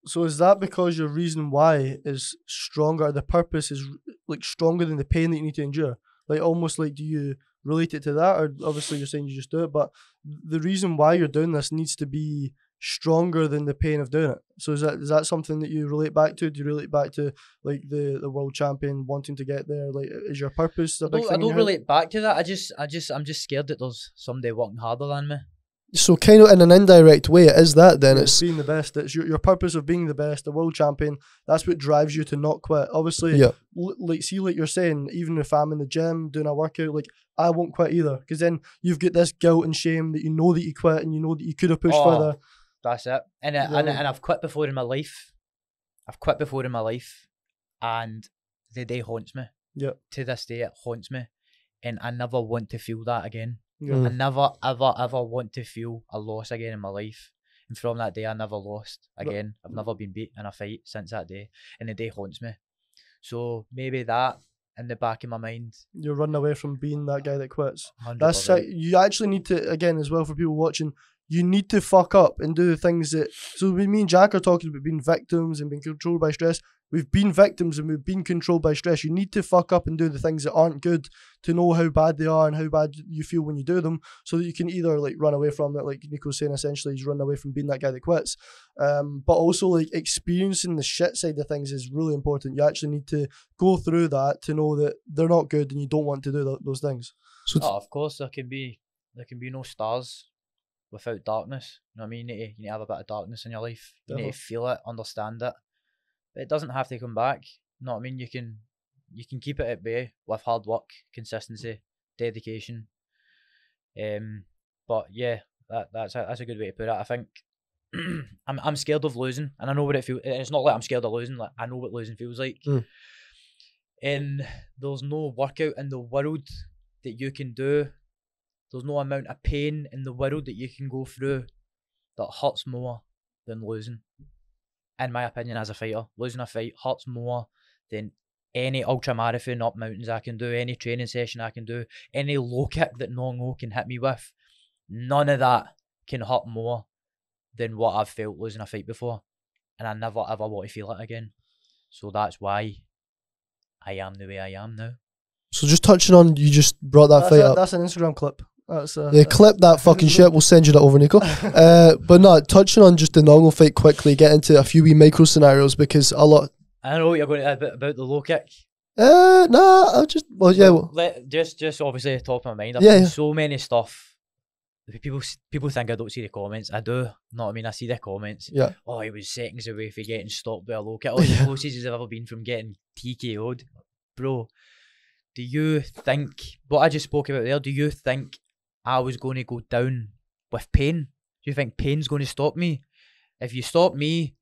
So is that because your reason why is stronger, the purpose is like stronger than the pain that you need to endure? Like almost like, do you relate it to that? Or obviously you're saying you just do it, but the reason why you're doing this needs to be stronger than the pain of doing it. So is that something that you relate back to? Do you relate back to like the world champion wanting to get there? Like, is your purpose a big thing? I don't relate back to that. I'm just scared that there's somebody working harder than me. So kind of in an indirect way, it is that then. It's being the best. It's your purpose of being the best, the world champion. That's what drives you to not quit. Obviously, like you're saying, even if I'm in the gym doing a workout, like I won't quit either, because then you've got this guilt and shame that you know that you quit and you know that you could have pushed further. That's it. And I've quit before in my life. And the day haunts me. Yeah. To this day, it haunts me, and I never want to feel that again. Yeah. I never, ever want to feel a loss again in my life. And from that day, I never lost again. I've never been beat in a fight since that day. And the day haunts me. So maybe that in the back of my mind. You're running away from being that guy that quits. 100%. That's you actually need to, again, as well, for people watching, you need to fuck up and do the things that... So when me and Jack are talking about being victims and being controlled by stress, we've been victims and we've been controlled by stress. You need to fuck up and do the things that aren't good to know how bad they are and how bad you feel when you do them, so that you can either like run away from it, like Nico's saying, essentially he's running away from being that guy that quits. But also like experiencing the shit side of things is really important. You actually need to go through that to know that they're not good and you don't want to do those things. So of course there can be no stars without darkness. You know what I mean? You need to have a bit of darkness in your life. You need to feel it, understand it. But it doesn't have to come back. You know what I mean? You can keep it at bay with hard work, consistency, dedication. But yeah, that's a good way to put it. I think I'm scared of losing, and I know what it feels. It's not like I'm scared of losing. Like I know what losing feels like. And there's no workout in the world that you can do. There's no amount of pain in the world that you can go through that hurts more than losing. In my opinion, as a fighter, losing a fight hurts more than any ultra marathon up mountains I can do, any training session I can do, any low kick that Nongo can hit me with. None of that can hurt more than what I've felt losing a fight before. And I never ever want to feel it again. So that's why I am the way I am now. So just touching on, you just brought that fight up. That's an Instagram clip. Clip that fucking shit. We'll send you that over, Nico. But no, touching on just the Nongo fight quickly, get into a few wee micro scenarios, because a lot... I know what you're going to about the low kick. I'll just... Well, yeah. Just obviously top of my mind. I've seen so many stuff. People think I don't see the comments. I do. You know what I mean? I see the comments. Yeah. Oh, he was seconds away from getting stopped by a low kick. Oh, the closest he's ever been from getting TKO'd. Bro, do you think... What I just spoke about there, do you think I was going to go down with pain? Do you think pain's going to stop me? If you stop me,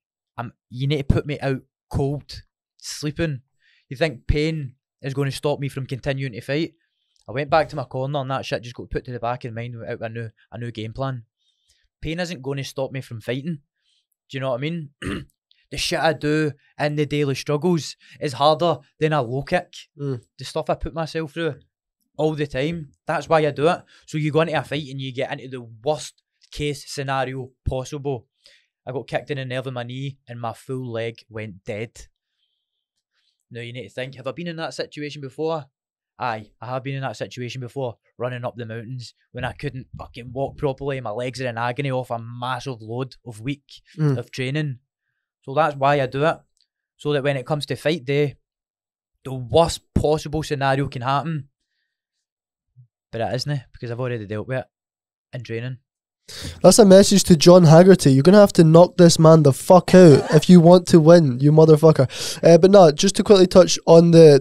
you need to put me out cold, sleeping. You think pain is going to stop me from continuing to fight? I went back to my corner and that shit just got put to the back of my mind without a new game plan. Pain isn't going to stop me from fighting. Do you know what I mean? The shit I do in the daily struggles is harder than a low kick. The stuff I put myself through all the time, that's why I do it. So you go into a fight and you get into the worst case scenario possible. I got kicked in the nerve of my knee and my full leg went dead. Now you need to think, have I been in that situation before? Aye, I have been in that situation before, running up the mountains when I couldn't fucking walk properly. My legs are in agony off a massive load of week of training. So that's why I do it. So that when it comes to fight day, the worst possible scenario can happen. But it isn't, because I've already dealt with it in training. That's a message to John Haggerty. You're going to have to knock this man the fuck out if you want to win, you motherfucker. But no, just to quickly touch on the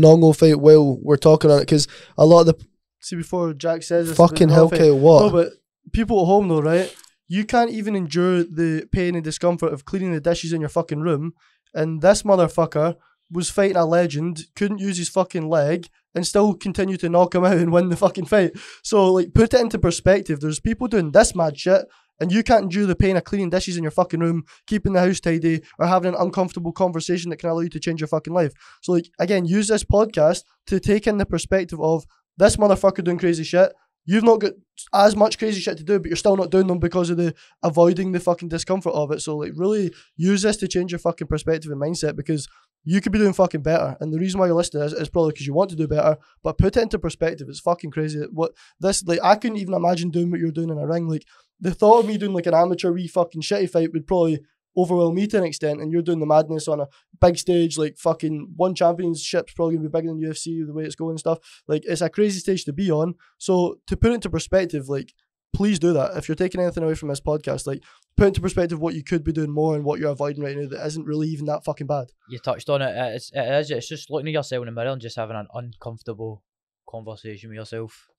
Nongo fight while we're talking on it, because a lot of the... See, before Jack says this... Fucking hellcat, what? No, but people at home though, right? You can't even endure the pain and discomfort of cleaning the dishes in your fucking room, and this motherfucker was fighting a legend, couldn't use his fucking leg, and still continue to knock him out and win the fucking fight. So, like, put it into perspective. There's people doing this mad shit, and you can't endure the pain of cleaning dishes in your fucking room, keeping the house tidy, or having an uncomfortable conversation that can allow you to change your fucking life. So, like, again, use this podcast to take in the perspective of this motherfucker doing crazy shit. you've not got as much crazy shit to do, but you're still not doing them because of the avoiding the fucking discomfort of it. So like really use this to change your fucking perspective and mindset, because you could be doing fucking better. And the reason why you're listening is probably because you want to do better, but put it into perspective. It's fucking crazy. What this, like, I couldn't even imagine doing what you're doing in a ring. Like, the thought of me doing like an amateur wee fucking shitty fight would probably overwhelm me to an extent, and you're doing the madness on a big stage, like fucking one championship's probably gonna be bigger than UFC the way it's going and stuff. Like, it's a crazy stage to be on. So to put it into perspective, like, please do that. If you're taking anything away from this podcast, like, put into perspective what you could be doing more and what you're avoiding right now that isn't really even that fucking bad. You touched on it. It's just looking at yourself in the mirror and just having an uncomfortable conversation with yourself.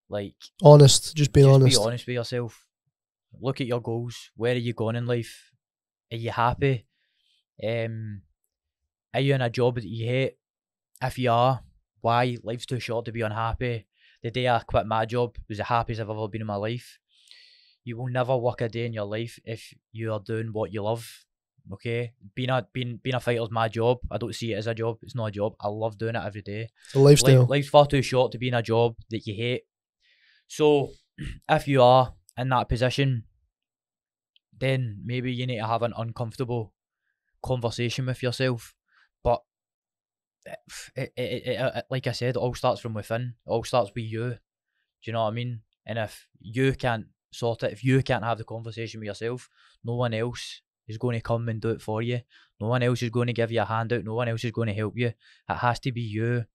Like, just being honest. Be honest with yourself. Look at your goals. Where are you going in life? Are you happy? Are you in a job that you hate? If you are, why? Life's too short to be unhappy. The day I quit my job was the happiest I've ever been in my life. You will never work a day in your life if you are doing what you love. Okay, being a fighter is my job. I don't see it as a job. It's not a job. I love doing it every day. It's a lifestyle. Life's far too short to be in a job that you hate. So if you are in that position, then maybe you need to have an uncomfortable conversation with yourself. But it like I said, it all starts from within. It all starts with you. Do you know what I mean? And if you can't sort it, if you can't have the conversation with yourself, no one else is going to come and do it for you. No one else is going to give you a handout. No one else is going to help you. It has to be you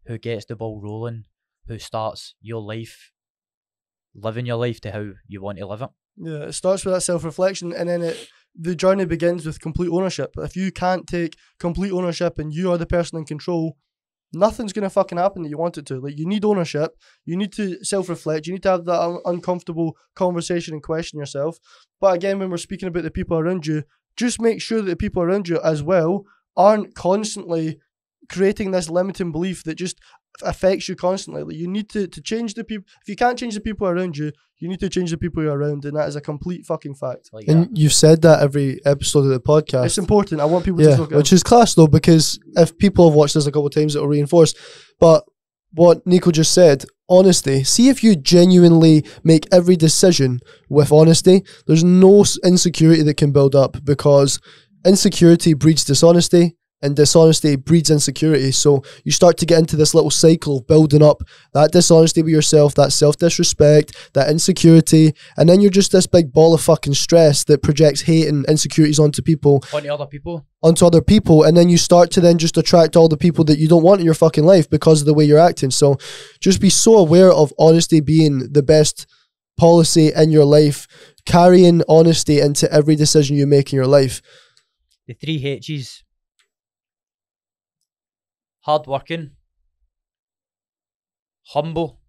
who gets the ball rolling, who starts your life, living your life to how you want to live it. Yeah, it starts with that self-reflection, and then the journey begins with complete ownership. If you can't take complete ownership and you are the person in control, nothing's going to fucking happen that you want it to. Like, you need ownership. You need to self-reflect. You need to have that uncomfortable conversation and question yourself. But again, when we're speaking about the people around you, just make sure that the people around you as well aren't constantly creating this limiting belief that just affects you constantly. Like, you need to change the people. If you can't change the people around you, you need to change the people you're around, and that is a complete fucking fact. Like and you've said that every episode of the podcast. It's important. I want people to look at it. Which is class though, because if people have watched this a couple of times, it'll reinforce. But what Nico just said, honesty. See if you genuinely make every decision with honesty. There's no insecurity that can build up, because insecurity breeds dishonesty, and dishonesty breeds insecurity. So you start to get into this little cycle of building up that dishonesty with yourself, that self-disrespect, that insecurity, and then you're just this big ball of fucking stress that projects hate and insecurities onto people. Onto other people, and then you start to then just attract all the people that you don't want in your fucking life because of the way you're acting. So just be so aware of honesty being the best policy in your life, carrying honesty into every decision you make in your life. The 3 H's. Hardworking, humble,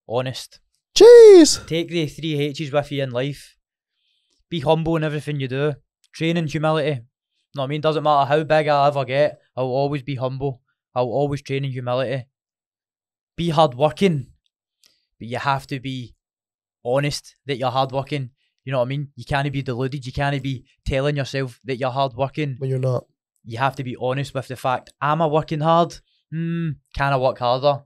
honest. Jeez! Take the 3 H's with you in life. Be humble in everything you do. Train in humility. You know what I mean? Doesn't matter how big I ever get, I will always be humble. I will always train in humility. Be hardworking, but you have to be honest that you're hardworking. You know what I mean? You can't be deluded. You can't be telling yourself that you're hardworking when you're not. You have to be honest with the fact, am I working hard? Can I work harder?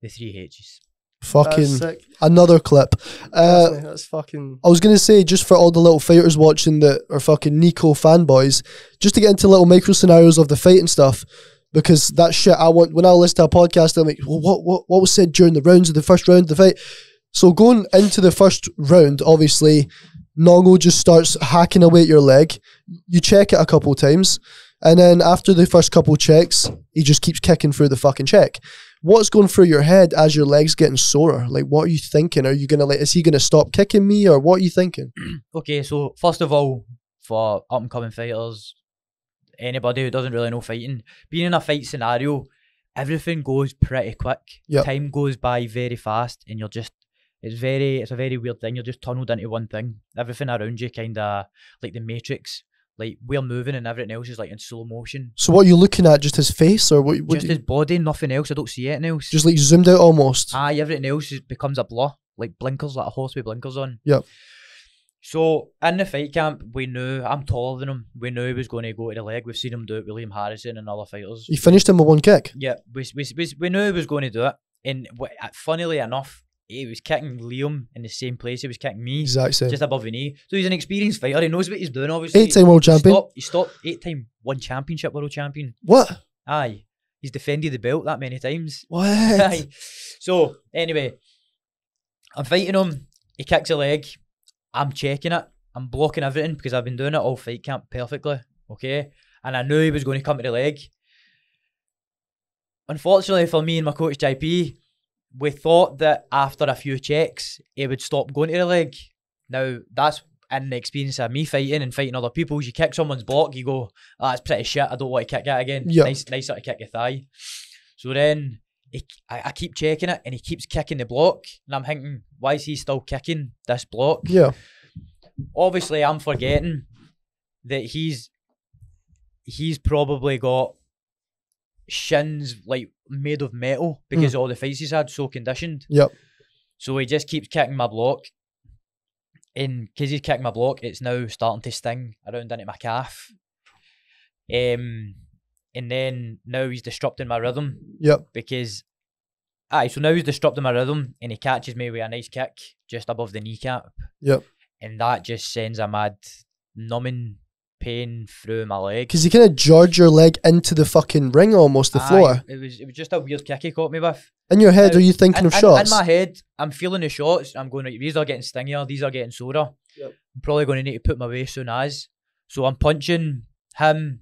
The 3 H's. Fucking another clip. That's fucking... I was going to say, just for all the little fighters watching that are fucking Nico fanboys, just to get into little micro scenarios of the fight and stuff, because that shit I want, when I listen to a podcast, I'm like, well, what was said during the rounds of the first round of the fight? So going into the first round, obviously, Nongo just starts hacking away at your leg. You check it a couple of times. And then after the first couple of checks, he just keeps kicking through the fucking check. What's going through your head as your leg's getting sorer? Like, what are you thinking? Are you going to, like, is he going to stop kicking me, or what are you thinking? Okay, so first of all, for up-and-coming fighters, anybody who doesn't really know fighting, being in a fight scenario, everything goes pretty quick. Yep. Time goes by very fast, and you're just, it's a very weird thing. You're just tunneled into one thing. Everything around you kind of, like the Matrix. Like, we're moving and everything else is like in slow motion. So what are you looking at? Just his face, or what? Just his body, nothing else. I don't see anything else. Just like zoomed out almost. Aye, everything else becomes a blur. Like blinkers, like a horse with blinkers on. Yep. So in the fight camp, we knew, I'm taller than him, we knew he was going to go to the leg. We've seen him do it with Liam Harrison and other fighters. He finished him with one kick? Yeah, we knew he was going to do it. And funnily enough, he was kicking Liam in the same place he was kicking me. Exact same. Just above the knee. So he's an experienced fighter. He knows what he's doing, obviously. 8-time world champion. He stopped 8-time one-championship world champion. What? Aye. He's defended the belt that many times. What? Aye. So, anyway, I'm fighting him. He kicks a leg. I'm checking it. I'm blocking everything because I've been doing it all fight camp perfectly. Okay? And I knew he was going to come to the leg. Unfortunately for me and my coach JP, we thought that after a few checks, he would stop going to the leg. Now, that's in the experience of me fighting and fighting other people. You kick someone's block, you go, oh, that's pretty shit, I don't want to kick that again. Yep. Nicer to kick your thigh. So then, I keep checking it and he keeps kicking the block. And I'm thinking, why is he still kicking this block? Yeah. Obviously, I'm forgetting that he's probably got shins like made of metal because of all the fights he's had, so conditioned. Yep. So he just keeps kicking my block, and because he's kicking my block, it's now starting to sting around into my calf. And then now he's disrupting my rhythm. Yep. Because so now he's disrupting my rhythm, and he catches me with a nice kick just above the kneecap. Yep. And that just sends a mad numbing pain through my leg. Because he kind of jarred your leg into the fucking ring, almost the floor. It was just a weird kick he caught me with. In your head, are you thinking of shots? In my head, I'm feeling the shots. I'm going, these are getting stingier, these are getting sorer. Yep. I'm probably going to need to put my weight soon as. So I'm punching him.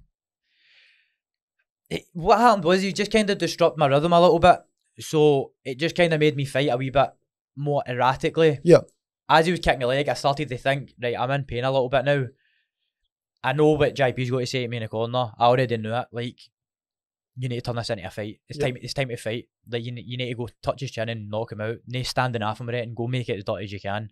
What happened was he just kind of disrupted my rhythm a little bit. So it just kind of made me fight a wee bit more erratically. Yeah. As he was kicking the leg, I started to think, right, I'm in pain a little bit now. I know what JP's going to say to me in the corner. I already knew it. Like, you need to turn this into a fight. It's time to fight. Like, you need to go touch his chin and knock him out. No standing off him with it and go make it as dirty as you can.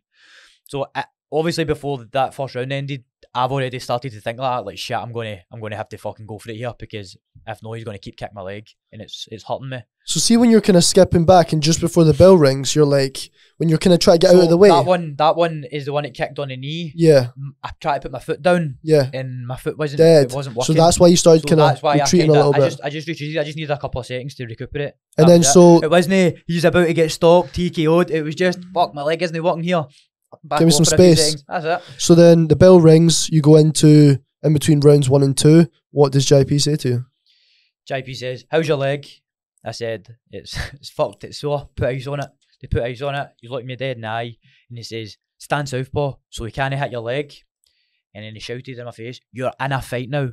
So obviously before that first round ended, I've already started to think like shit, I'm going to have to fucking go for it here, because if not, he's going to keep kicking my leg and it's hurting me. So see, when you're kind of skipping back and just before the bell rings, you're like, when you're kind of trying to get out of the way. That one is the one that kicked on the knee. Yeah. I tried to put my foot down. Yeah. And my foot wasn't dead. It wasn't working. So that's why you started kind of retreating a little bit. I just retreated. I just needed a couple of seconds to recuperate. And then so it wasn't he's about to get stopped, TKO'd. It was just fuck, my leg isn't working here. Back give me some space. That's it. So then the bell rings, you go into in between rounds 1 and 2. What does JP say to you? JP says, "How's your leg?" I said, it's fucked, it's sore, put ice on it. They put ice on it, he looked me dead in the eye, and he says, stand southpaw, so he can't hit your leg. And then he shouted in my face, you're in a fight now.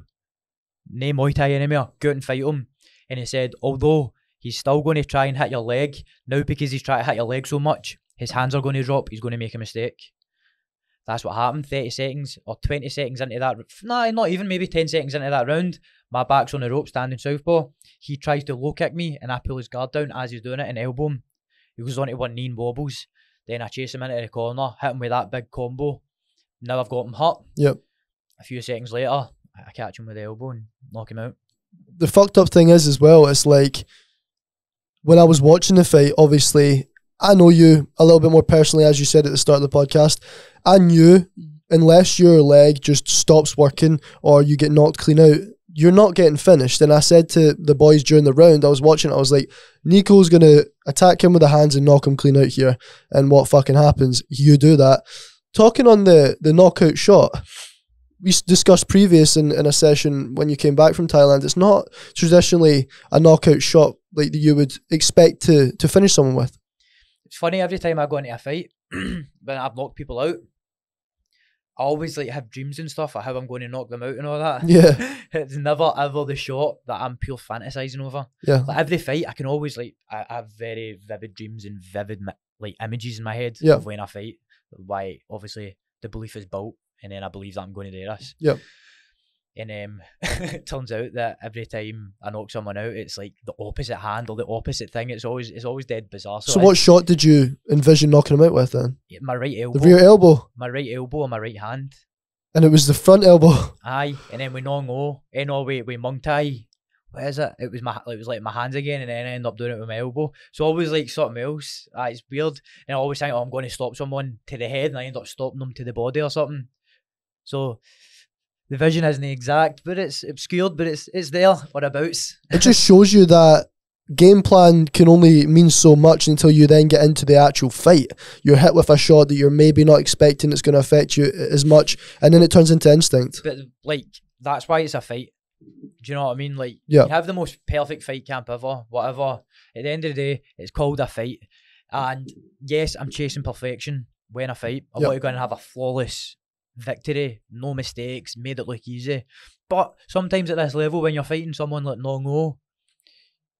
No Muay Thai anymore, go out and fight him. And he said, although he's still going to try and hit your leg, now because he's trying to hit your leg so much, his hands are going to drop, he's going to make a mistake. That's what happened. 30 seconds or 20 seconds into that, nah, not even, maybe 10 seconds into that round, my back's on the rope, standing southpaw. He tries to low kick me and I pull his guard down as he's doing it and elbow him. He goes onto one knee and wobbles. Then I chase him into the corner, hit him with that big combo. Now I've got him hurt. Yep. A few seconds later, I catch him with the elbow and knock him out. The fucked up thing is as well, it's like, when I was watching the fight, obviously, I know you a little bit more personally, as you said at the start of the podcast. I knew, unless your leg just stops working or you get knocked clean out, you're not getting finished. And I said to the boys during the round, I was watching it, I was like, Nico's going to attack him with the hands and knock him clean out here. And what fucking happens? You do that. Talking on the knockout shot, we discussed previous in a session when you came back from Thailand, it's not traditionally a knockout shot like that you would expect to finish someone with. It's funny, every time I go into a fight, when I've knocked people out, I always like have dreams and stuff of how I'm going to knock them out and all that. Yeah. It's never ever the shot that I'm pure fantasizing over. Yeah. Like every fight, I can always I have very vivid dreams and vivid like images in my head of when I fight. Why obviously the belief is built, and then I believe that I'm going to do this. Yep. And it turns out that every time I knock someone out, it's like the opposite hand or the opposite thing. It's always dead bizarre. So what shot did you envision knocking him out with then? My right elbow. The rear elbow? My right elbow and my right hand. And it was the front elbow? Aye. And then with Nong-O, with Muay Thai, what is it? It was like my hands again, and then I end up doing it with my elbow. So always like something else. It's weird. And I always think, I'm going to stop someone to the head, and I end up stopping them to the body or something. So the vision isn't exact, but it's obscured, but it's there or abouts. It just shows you that game plan can only mean so much until you then get into the actual fight. You're hit with a shot that you're maybe not expecting it's going to affect you as much, and then it turns into instinct. But like, that's why it's a fight. Do you know what I mean? Like, Yeah. you have the most perfect fight camp ever, whatever. At the end of the day, it's called a fight. And yes, I'm chasing perfection when I fight. I want to go and have a flawless victory, no mistakes, made it look easy. But sometimes at this level, when you're fighting someone like Nong-O,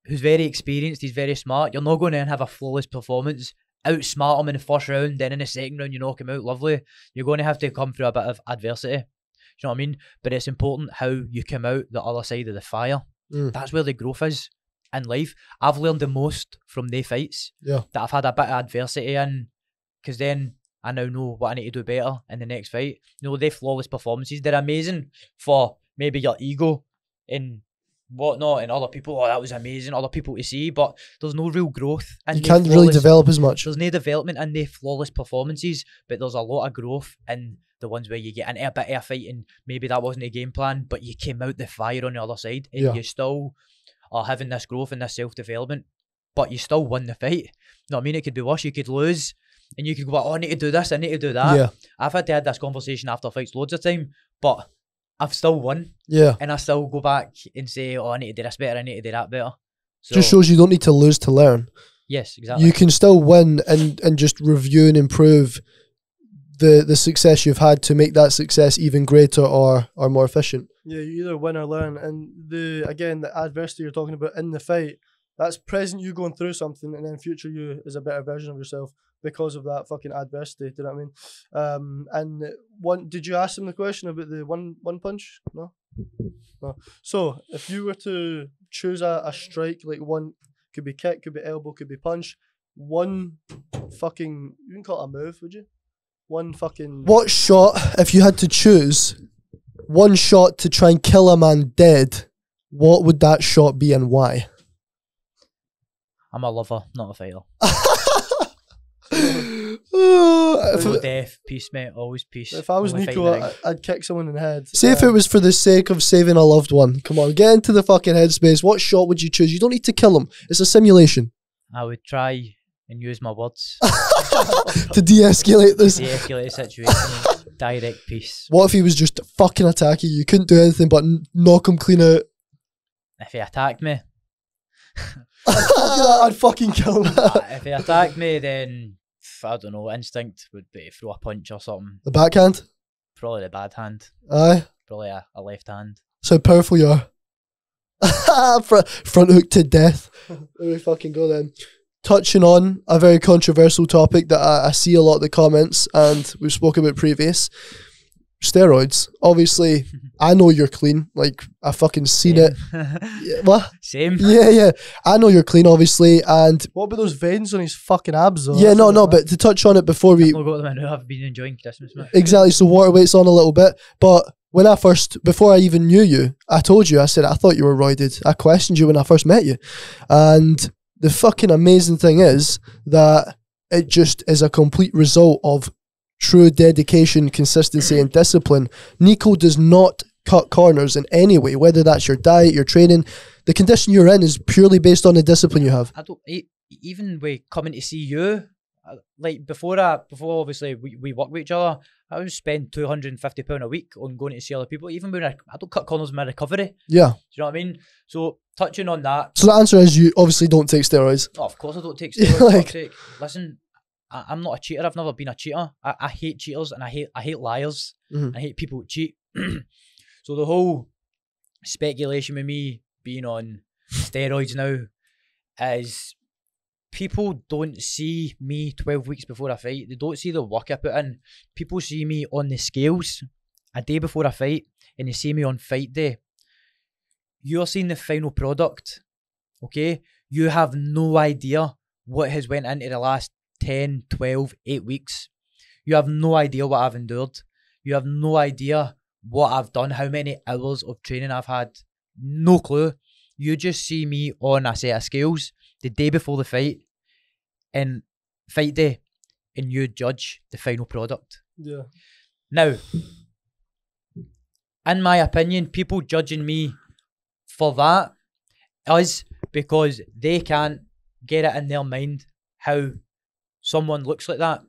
who's very experienced, he's very smart, you're not going to have a flawless performance, outsmart him in the first round, then in the second round you knock him out lovely. You're going to have to come through a bit of adversity. Do you know what I mean? But it's important how you come out the other side of the fire. That's where the growth is in life. I've learned the most from the fights that I've had a bit of adversity in, because then I now know what I need to do better in the next fight. You know, they flawless performances, they're amazing for maybe your ego and whatnot, and other people, oh, that was amazing, other people to see, but there's no real growth. And you can't really develop as much. There's no development in the flawless performances, but there's a lot of growth in the ones where you get into a bit of a fight and maybe that wasn't a game plan, but you came out the fire on the other side and you still are having this growth and this self-development, but you still won the fight. You know what I mean? It could be worse. You could lose and you could go, oh, I need to do this, I need to do that. Yeah. I've had to have this conversation after fights loads of time, but I've still won. Yeah. And I still go back and say, oh, I need to do this better, I need to do that better. So, just shows you don't need to lose to learn. Yes, exactly. You can still win and just review and improve the success you've had to make that success even greater or more efficient. Yeah, you either win or learn. And the adversity you're talking about in the fight, that's present you going through something, and then future you is a better version of yourself because of that fucking adversity. Do you know what I mean? And did you ask him the question about the one punch? No. So if you were to choose a strike, like one, could be kick, could be elbow, could be punch, one fucking, you can call it a move, would you? One fucking... What shot, if you had to choose one shot to try and kill a man dead, what would that shot be and why? I'm a lover, not a fighter. Death, peace, mate, always peace. If I was Nico, I'd kick someone in the head. Say if it was for the sake of saving a loved one. Come on, get into the fucking headspace. What shot would you choose? You don't need to kill him. It's a simulation. I would try and use my words to de-escalate this. De-escalate the situation. Direct peace. What if he was just fucking attacking you? You couldn't do anything but knock him clean out. If he attacked me, I'd fucking kill him. If he attacked me, then I don't know, instinct would be to throw a punch or something. The backhand? Probably the bad hand. Aye. Probably a left hand. So powerful you are. Front hook to death. There we fucking go then. Touching on a very controversial topic that I see a lot of the comments and we've spoken about previous. Steroids. Obviously, I know you're clean. Like, I fucking seen it. Yeah, what? Same. Yeah. I know you're clean, obviously. And what about those veins on his fucking abs, though? Yeah, no, but to touch on it before we... I've got them in. I've been enjoying Christmas, mate. Exactly, so water weight's on a little bit. But when before I even knew you, I told you, I said, I thought you were roided. I questioned you when I first met you. And the fucking amazing thing is that it just is a complete result of true dedication, consistency, and discipline. Nico does not cut corners in any way, whether that's your diet, your training. The condition you're in is purely based on the discipline you have. I don't even with coming to see you, like before obviously we work with each other, I would spend £250 a week on going to see other people. Even when I don't cut corners in my recovery. Yeah. Do you know what I mean? So touching on that. So the answer is you obviously don't take steroids. Oh, of course I don't take steroids. Listen, I'm not a cheater. I've never been a cheater. I hate cheaters and I hate liars. I hate people who cheat. So the whole speculation with me being on steroids now is people don't see me 12 weeks before a fight. They don't see the work I put in. People see me on the scales a day before a fight and they see me on fight day. You're seeing the final product, okay? You have no idea what has went into the last 10, 12, 8 weeks. You have no idea what I've endured. You have no idea what I've done, how many hours of training I've had. No clue. You just see me on a set of scales the day before the fight and fight day, and you judge the final product. Yeah. Now, in my opinion, people judging me for that is because they can't get it in their mind how someone looks like that.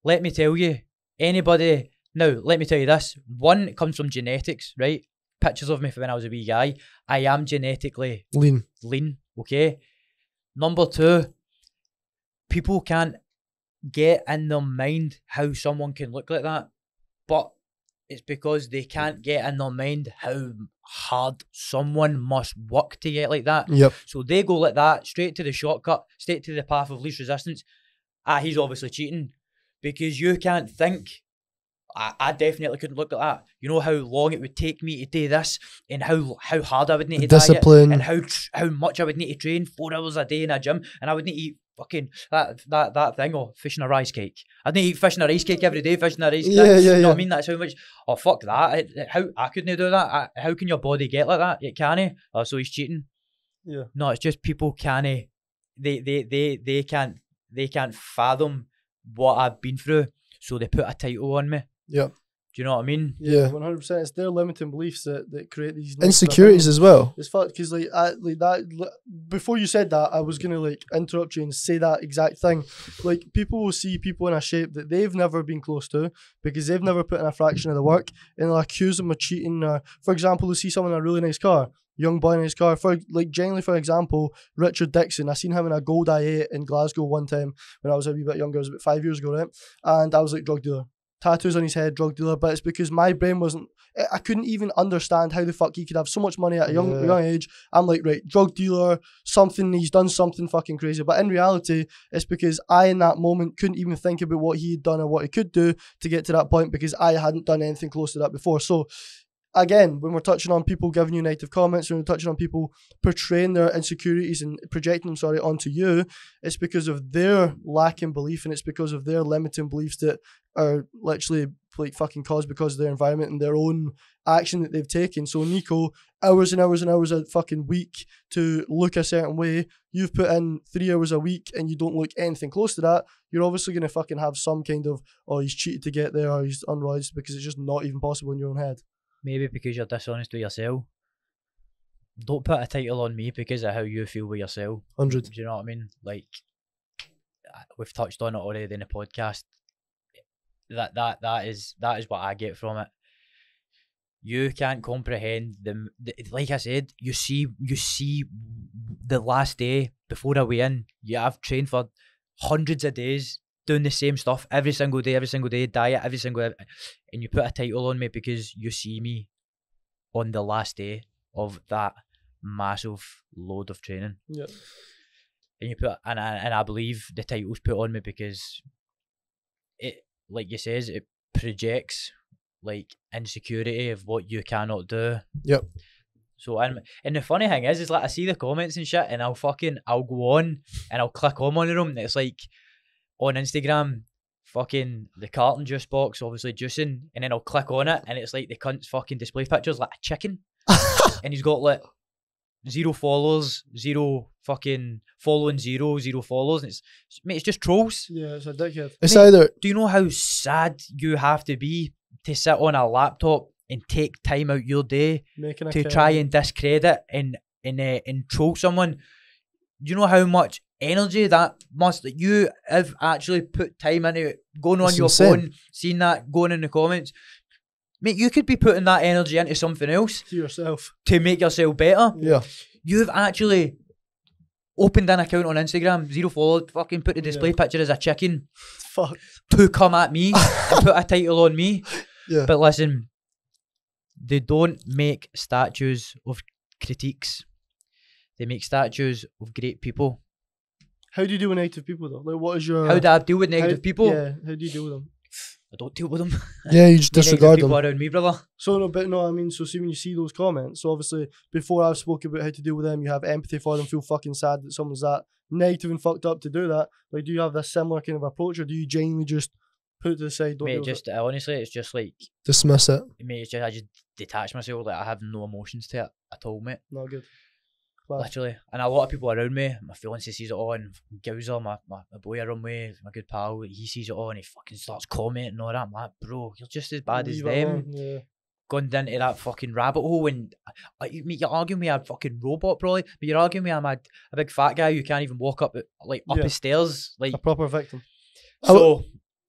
Let me tell you, let me tell you this. One, it comes from genetics, right? Pictures of me from when I was a wee guy. I am genetically lean, okay? Number two, people can't get in their mind how someone can look like that, but it's because they can't get in their mind how hard someone must work to get like that. Yep. So they go like that, straight to the shortcut, straight to the path of least resistance. He's obviously cheating, because you can't think. I definitely couldn't look at that. You know how long it would take me to do this, and how hard I would need to discipline, diet, and how much I would need to train 4 hours a day in a gym, and I would need to eat fucking that thing, or fish and a rice cake. I'd need to eat fish and a rice cake every day, fish and a rice cake. You know what I mean? That's how much. Oh fuck that! How I couldn't do that. How can your body get like that? It can't. Oh, so he's cheating. Yeah. No, it's just people can't. They can't fathom what I've been through, so they put a title on me. Yeah. Do you know what I mean? Yeah, 100%. It's their limiting beliefs that create these insecurities as well. It's fucked, because before you said that, I was gonna interrupt you and say that exact thing. Like, people will see people in a shape that they've never been close to because they've never put in a fraction of the work, and they'll accuse them of cheating. For example, they'll see someone in a really nice car, young boy in his car. For example, Richard Dixon. I seen him in a gold I8 in Glasgow one time when I was a wee bit younger. It was about 5 years ago, right? And I was like, drug dealer. Tattoos on his head, drug dealer. But it's because my brain wasn't. I couldn't even understand how the fuck he could have so much money at a young age. I'm like, right, drug dealer, something, he's done something fucking crazy. But in reality, it's because I, in that moment, couldn't even think about what he had done or what he could do to get to that point, because I hadn't done anything close to that before. So, again, when we're touching on people giving you negative comments, when we're touching on people portraying their insecurities and projecting them, onto you, it's because of their lacking belief, and it's because of their limiting beliefs that are literally fucking caused because of their environment and their own action that they've taken. So Nico, hours and hours and hours a fucking week to look a certain way. You've put in 3 hours a week and you don't look anything close to that. You're obviously going to fucking have some kind of, oh, he's cheated to get there, or he's unwise, because it's just not even possible in your own head. Maybe because you're dishonest with yourself. Don't put a title on me because of how you feel with yourself. 100. Do you know what I mean? Like, we've touched on it already in the podcast. That is what I get from it. You can't comprehend like I said, you see the last day before a weigh-in. I've trained for hundreds of days doing the same stuff every single day, diet every single, and you put a title on me because you see me on the last day of that massive load of training. Yeah. And you put and I believe the title's put on me because it, like you says, it projects insecurity of what you cannot do. Yep. So and the funny thing is I see the comments and shit, and I'll go on and I'll click on one of them, and it's like on Instagram, fucking the carton juice box, obviously juicing, and then I'll click on it, and it's like the cunt's fucking display pictures like a chicken, and he's got 0 followers, 0 fucking following, 0 followers, and it's just trolls. Yeah, it's a dickhead. It's either. Do you know how sad you have to be to sit on a laptop and take time out your day to try and discredit and troll someone? Do you know how much energy that must, you have actually put time into it, going on your phone, seeing that, going in the comments? Mate, you could be putting that energy into something else. To yourself. To make yourself better. Yeah. You've actually opened an account on Instagram, 0 followers, fucking put the display picture as a chicken. Fuck. To come at me and put a title on me. Yeah. But listen, they don't make statues of critiques. They make statues of great people. How do you deal with negative people though? What is your... How do I deal with negative people? Yeah, how do you deal with them? I don't deal with them. Yeah, you just disregard them. People around me, brother. So see, when you see those comments, so obviously before I've spoken about how to deal with them, you have empathy for them, feel fucking sad that someone's that negative and fucked up to do that. Do you have this similar kind of approach, or do you genuinely just put it to the side? Honestly, it's just dismiss it. Mate, I just detach myself. I have no emotions to it at all, mate. Not good. Literally. And a lot of people around me, my fiance sees it on, Gowser, my boy I run with, my good pal, he sees it on, he fucking starts commenting and all that. I'm like, bro, you're just as bad as them. Yeah. gone into that fucking rabbit hole, and you're arguing with a fucking robot, probably, but you're arguing with a big fat guy who can't even walk up his stairs, like a proper victim. So,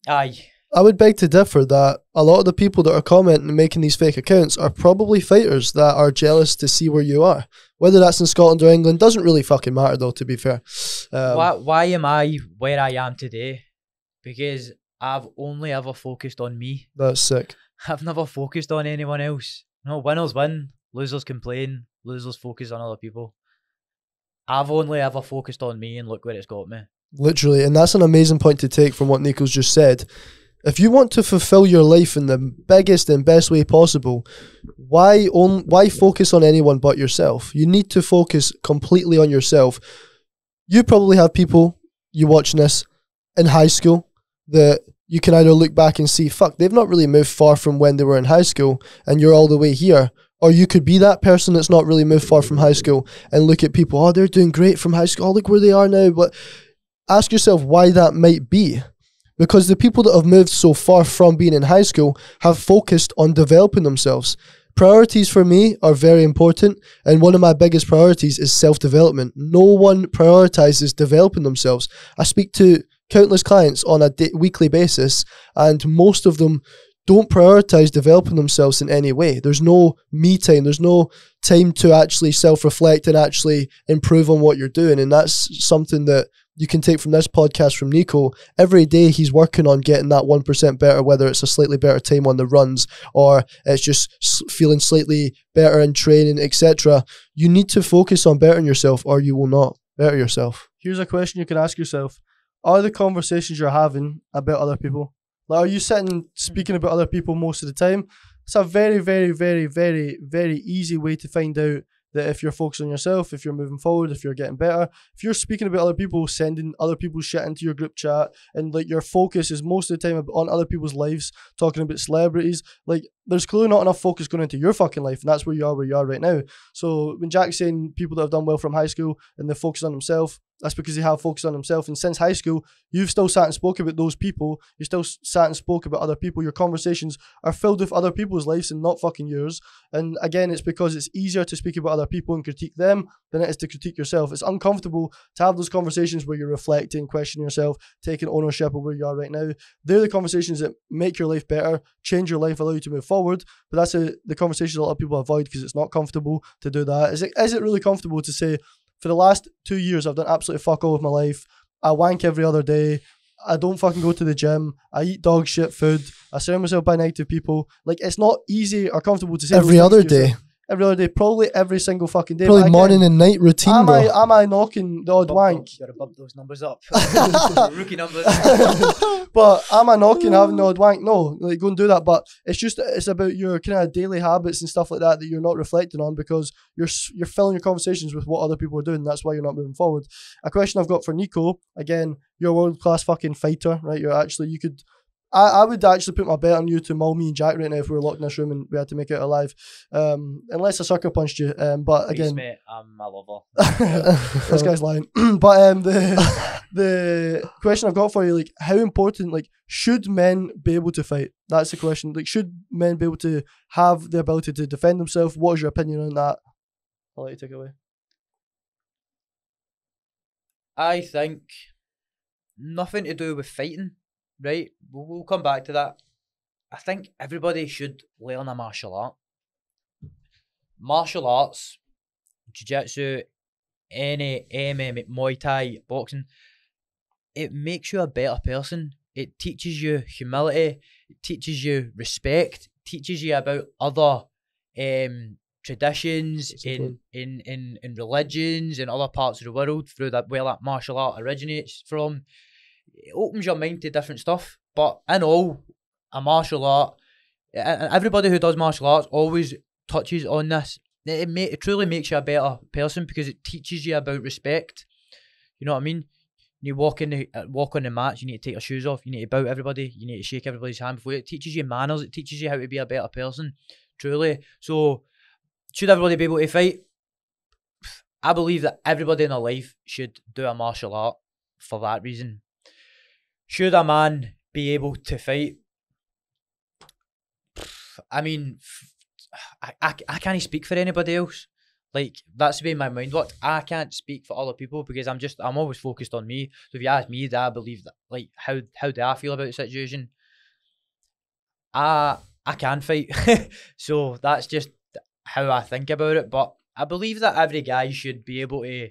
aye. I would beg to differ that a lot of the people that are commenting and making these fake accounts are probably fighters that are jealous to see where you are. Whether that's in Scotland or England doesn't really fucking matter, though, to be fair. Why am I where I am today? Because I've only ever focused on me. That's sick. I've never focused on anyone else. No, winners win, losers complain, losers focus on other people. I've only ever focused on me, and look where it's got me. Literally, and that's an amazing point to take from what Nico's just said. If you want to fulfill your life in the biggest and best way possible, why focus on anyone but yourself? You need to focus completely on yourself. You probably have people, you watching this, in high school that you can either look back and see, fuck, they've not really moved far from when they were in high school and you're all the way here. Or you could be that person that's not really moved far from high school and look at people, oh, they're doing great from high school. Oh, look where they are now. But ask yourself why that might be. Because the people that have moved so far from being in high school have focused on developing themselves. Priorities for me are very important, and one of my biggest priorities is self-development. No one prioritizes developing themselves. I speak to countless clients on a weekly basis, and most of them don't prioritize developing themselves in any way. There's no me time. There's no time to actually self-reflect and actually improve on what you're doing, and that's something that you can take from this podcast from Nico. Every day he's working on getting that 1% better, whether it's a slightly better time on the runs or it's just feeling slightly better in training, etc. You need to focus on bettering yourself or you will not better yourself. Here's a question you can ask yourself. Are the conversations you're having about other people? Like, are you sitting speaking about other people most of the time? It's a very, very, very, very, very easy way to find out that if you're focused on yourself, if you're moving forward, if you're getting better, if you're speaking about other people, sending other people's shit into your group chat, and like your focus is most of the time on other people's lives, talking about celebrities, like there's clearly not enough focus going into your fucking life, and that's where you are right now. So when Jack's saying people that have done well from high school and they focus on themselves, that's because they have focused on themselves. And since high school, you've still sat and spoke about those people. You still sat and spoke about other people. Your conversations are filled with other people's lives and not fucking yours. And again, it's because it's easier to speak about other people and critique them than it is to critique yourself. It's uncomfortable to have those conversations where you're reflecting, questioning yourself, taking ownership of where you are right now. They're the conversations that make your life better, change your life, allow you to move forward. But that's the conversations a lot of people avoid because it's not comfortable to do that. Is it really comfortable to say, for the last 2 years, I've done absolutely fuck all with my life. I wank every other day. I don't fucking go to the gym. I eat dog shit food. I surround myself by negative people. Like, it's not easy or comfortable to say every other day. Every other day, probably every single fucking day. Probably morning and night routine, am I knocking the odd wank? You gotta bump those numbers up. Rookie numbers. But am I knocking having the odd wank? No, like, go and do that. But it's about your kind of daily habits and stuff like that you're not reflecting on because you're filling your conversations with what other people are doing. That's why you're not moving forward. A question I've got for Nico, again, you're a world-class fucking fighter, right? I would actually put my bet on you to maul me and Jack right now if we were locked in this room and we had to make it alive. Unless I sucker punched you. But again, mate, I'm a lover. This guy's lying. But the question I've got for you, like, how important, like, should men be able to fight? That's the question. Like, should men be able to have the ability to defend themselves? What is your opinion on that? I'll let you take it away. I think nothing to do with fighting. Right, we'll come back to that. I think everybody should learn a martial art. Martial arts, jiu-jitsu, any MMA, Muay Thai, boxing, it makes you a better person. It teaches you humility, it teaches you respect, teaches you about other traditions in religions in other parts of the world through where that martial art originates from. It opens your mind to different stuff, but in all, a martial art, everybody who does martial arts always touches on this. It truly makes you a better person because it teaches you about respect. You know what I mean? You walk on the mats, you need to take your shoes off, you need to bow to everybody, you need to shake everybody's hand before it teaches you manners, it teaches you how to be a better person, truly. So, should everybody be able to fight? I believe that everybody in their life should do a martial art for that reason. Should a man be able to fight? I mean, I can't speak for anybody else. Like, that's the way my mind works. I can't speak for other people because I'm always focused on me. So if you ask me, do I believe that, like, how do I feel about the situation? I can fight. So that's just how I think about it. But I believe that every guy should be able to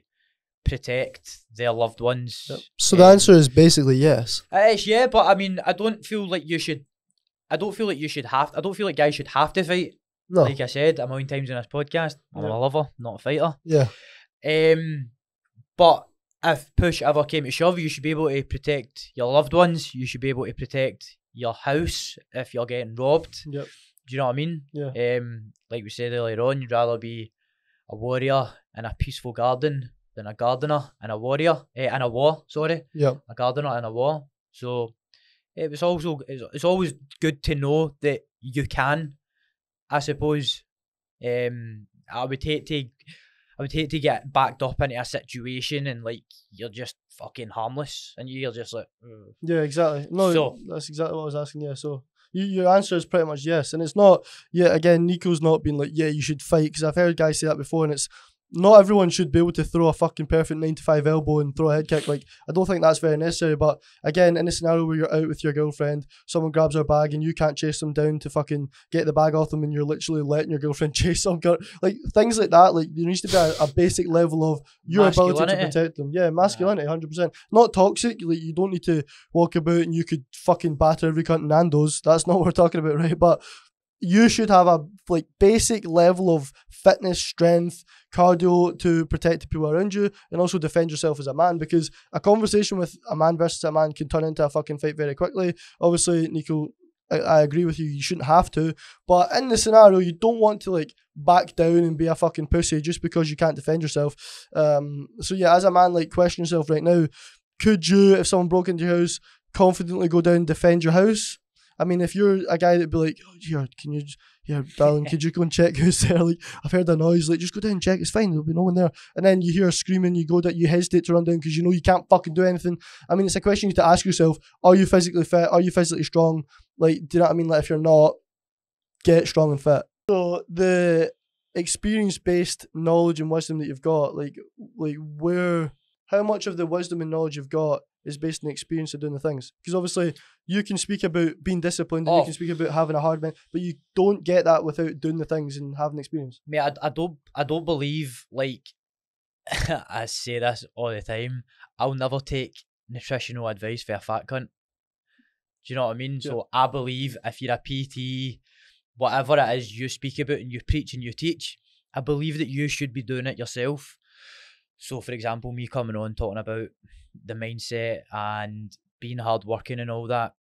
protect their loved ones. Yep. So the answer is basically yes. It is, yeah, but I mean, I don't feel like guys should have to fight. No. Like I said a million times in this podcast, I'm a lover, not a fighter. Yeah. But if push ever came to shove, you should be able to protect your loved ones. You should be able to protect your house if you're getting robbed. Yep. Do you know what I mean? Yeah. Like we said earlier on, you'd rather be a warrior in a peaceful garden than a gardener in a war. Sorry. Yeah. A gardener in a war. So it's always good to know that you can. I suppose. I would hate to get backed up into a situation and like you're just fucking harmless and you're just like. Ugh. Yeah, exactly. No, So, that's exactly what I was asking. Yeah, so your answer is pretty much yes, and it's not. Yeah, again, Nico's not been like, yeah, you should fight, because I've heard guys say that before, and it's. Not everyone should be able to throw a fucking perfect 9-to-5 elbow and throw a head kick. Like, I don't think that's very necessary. But again, in a scenario where you're out with your girlfriend, someone grabs her bag and you can't chase them down to fucking get the bag off them, and you're literally letting your girlfriend chase them. Like, things like that. Like, there needs to be a basic level of your ability to protect them. Yeah, masculinity, 100%. Not toxic. Like, you don't need to walk about and you could fucking batter every cunt in Nando's. That's not what we're talking about, right? But you should have a like basic level of fitness, strength, cardio to protect the people around you, and also defend yourself as a man, because a conversation with a man versus a man can turn into a fucking fight very quickly. Obviously, Nico, I agree with you, you shouldn't have to, but in the scenario, you don't want to like back down and be a fucking pussy just because you can't defend yourself. So yeah, as a man, like, question yourself right now, could you, if someone broke into your house, confidently go down and defend your house? I mean, if you're a guy that'd be like, oh, darling, could you go and check who's there? Like, I've heard a noise. Like, just go down and check. It's fine. There'll be no one there. And then you hear screaming. You go down. You hesitate to run down because you know you can't fucking do anything. I mean, it's a question you need to ask yourself: are you physically fit? Are you physically strong? Like, do you know what I mean? Like, if you're not, get strong and fit. So the experience-based knowledge and wisdom that you've got, like how much of the wisdom and knowledge you've got is based on the experience of doing the things? Because obviously you can speak about being disciplined and you can speak about having a hard man, but you don't get that without doing the things and having experience. Mate, I don't believe, like, I say this all the time, I'll never take nutritional advice for a fat cunt. Do you know what I mean? Yeah. So I believe if you're a PT, whatever it is you speak about and you preach and you teach, I believe that you should be doing it yourself. So, for example, me coming on talking about the mindset and being hardworking and all that,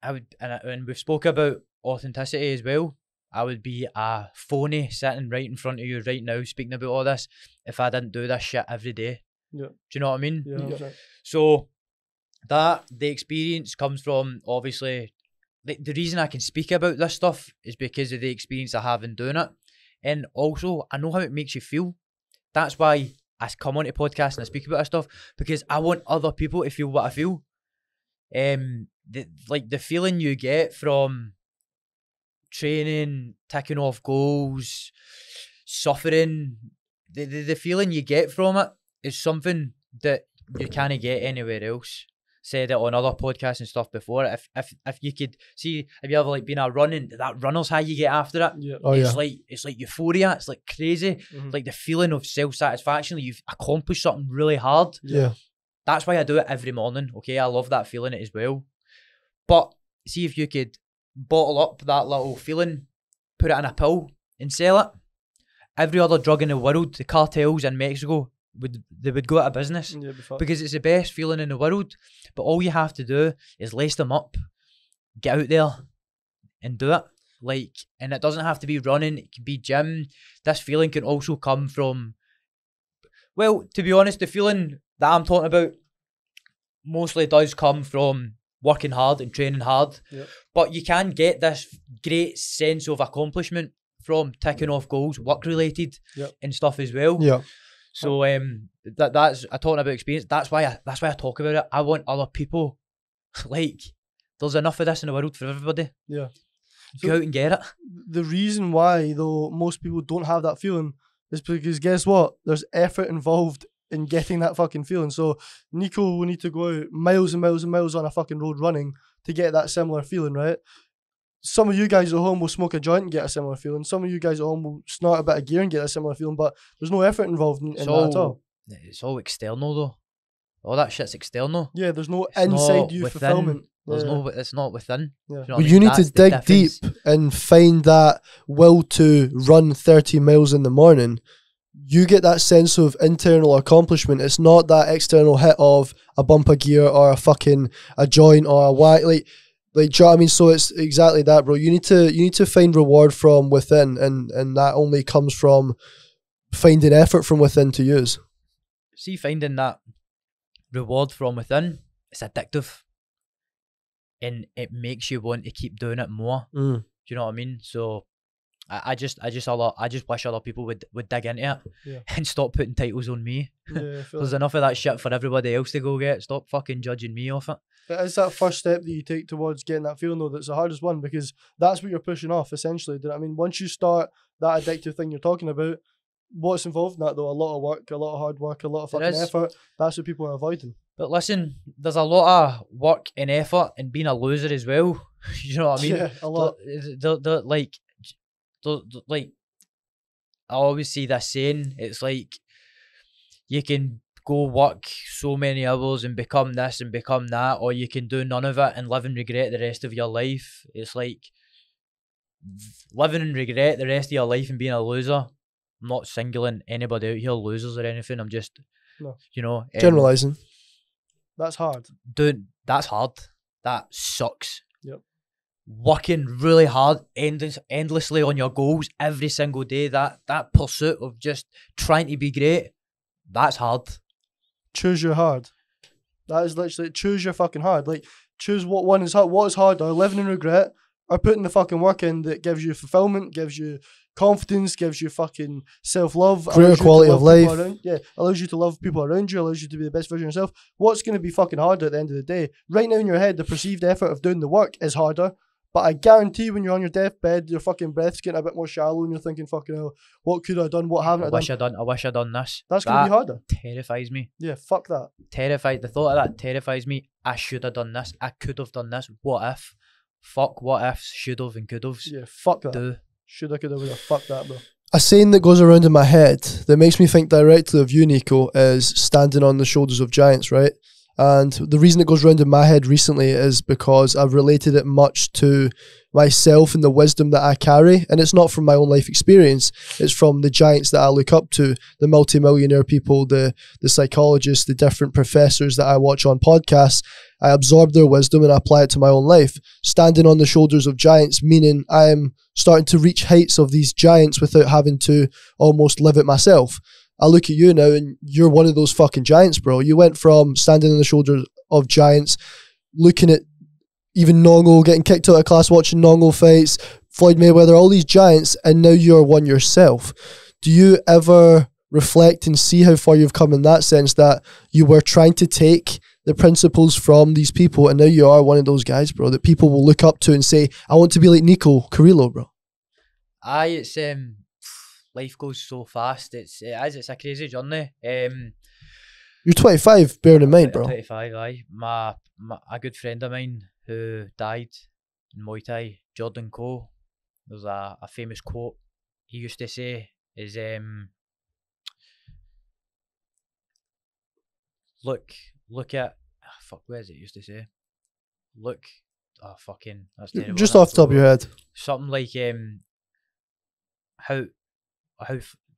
I would, and we've spoke about authenticity as well. I would be a phony sitting right in front of you right now speaking about all this if I didn't do this shit every day. Yeah. Do you know what I mean? Yeah. So that the experience comes from, obviously, the reason I can speak about this stuff is because of the experience I have in doing it, and also I know how it makes you feel. That's why I come on to podcasts and I speak about this stuff, because I want other people to feel what I feel. The feeling you get from training, ticking off goals, suffering, the feeling you get from it is something that you can't get anywhere else. Said it on other podcasts and stuff before. If you could see, have you ever like been a running, that runner's high you get after it? Yeah. It's like euphoria. It's like crazy. Mm-hmm. Like the feeling of self-satisfaction. Like you've accomplished something really hard. Yeah. That's why I do it every morning. Okay, I love that feeling as well. But see if you could bottle up that little feeling, put it in a pill and sell it. Every other drug in the world, the cartels in Mexico, would go out of business, because it's the best feeling in the world. But all you have to do is lace them up, get out there and do it. Like, and it doesn't have to be running, it can be gym. This feeling can also come from, well, to be honest, the feeling that I'm talking about mostly does come from working hard and training hard. Yep. But you can get this great sense of accomplishment from ticking off goals, work related, and stuff as well. Yeah. So that's I talking about experience. That's why I talk about it. I want other people, like, there's enough of this in the world for everybody. Yeah. go out and get it. The reason why, though, most people don't have that feeling is because guess what? There's effort involved in getting that fucking feeling. So Nico will need to go out miles and miles and miles on a fucking road running to get that similar feeling, right? Some of you guys at home will smoke a joint and get a similar feeling. Some of you guys at home will snort a bit of gear and get a similar feeling, but there's no effort involved in that at all. It's all external though. All that shit's external. Yeah, there's no It's inside not you within. fulfillment. There's Yeah. no, it's not within. Yeah. Do you know But what I you mean? need to That's the dig deep difference. and find that will to run 30 miles in the morning. You get that sense of internal accomplishment. It's not that external hit of a bump of gear or a joint or a whack. Like, do you know what I mean? So it's exactly that, bro. You need to find reward from within, and that only comes from finding effort from within to use. See, finding that reward from within, it's addictive. And it makes you want to keep doing it more. Do you know what I mean? So I just wish other people would dig into it and stop putting titles on me. Yeah, There's enough of that shit for everybody else to go get. Stop fucking judging me off it. It is that first step that you take towards getting that feeling, though, that's the hardest one, because that's what you're pushing off, essentially. Do you know what I mean? Once you start that addictive thing you're talking about, what's involved in that, though? A lot of work, a lot of hard work, a lot of There fucking is. effort. That's what people are avoiding. But listen, there's a lot of work and effort in being a loser as well. You know what I mean? Yeah, a lot. Like, I always see this saying, it's like, you can go work so many hours and become this and become that, or you can do none of it and live in regret the rest of your life. It's like, living in regret the rest of your life and being a loser. I'm not singling anybody out here losers or anything. I'm just, No. you know, Generalizing. That's hard. that's hard. That sucks. Yep. Working really hard, endlessly on your goals every single day. That pursuit of just trying to be great, that's hard. Choose your hard. That is literally, choose your fucking hard. Like, choose what one is hard. What is harder, living in regret or putting the fucking work in that gives you fulfillment, gives you confidence, gives you fucking self-love. Greater allows you to quality love of people life. around- yeah, allows you to love people around you, allows you to be the best version of yourself. What's going to be fucking harder at the end of the day? Right now in your head, the perceived effort of doing the work is harder. But I guarantee when you're on your deathbed, your fucking breath's getting a bit more shallow and you're thinking, fucking hell, what could I have done? What haven't I done? I wish I'd done this. That's going to be harder. Terrifies me. Yeah, fuck that. The thought of that terrifies me. I should have done this. I could have done this. What if? Fuck what ifs, should have and could have. Yeah, fuck that. Do. Shoulda, coulda, woulda. Fuck that, bro. A saying that goes around in my head that makes me think directly of you, Nico, is standing on the shoulders of giants, right? And the reason it goes around in my head recently is because I've related it much to myself and the wisdom that I carry. And it's not from my own life experience. It's from the giants that I look up to, the multimillionaire people, the psychologists, the different professors that I watch on podcasts. I absorb their wisdom and I apply it to my own life. Standing on the shoulders of giants, meaning I am starting to reach heights of these giants without having to almost live it myself. I look at you now and you're one of those fucking giants, bro. You went from standing on the shoulders of giants, looking at even Nongo getting kicked out of class, watching Nongo fights, Floyd Mayweather, all these giants, and now you're one yourself. Do you ever reflect and see how far you've come in that sense, that you were trying to take the principles from these people and now you are one of those guys, bro, that people will look up to and say, I want to be like Nico Carrillo, bro? Aye, it's life goes so fast. It's a crazy journey. You're 25, bearing in mind, bro. 25, aye. A good friend of mine who died in Muay Thai, Jordan Cole. There's a famous quote he used to say is look at what is it he used to say? That's terrible. Just off the top of your head. Something like how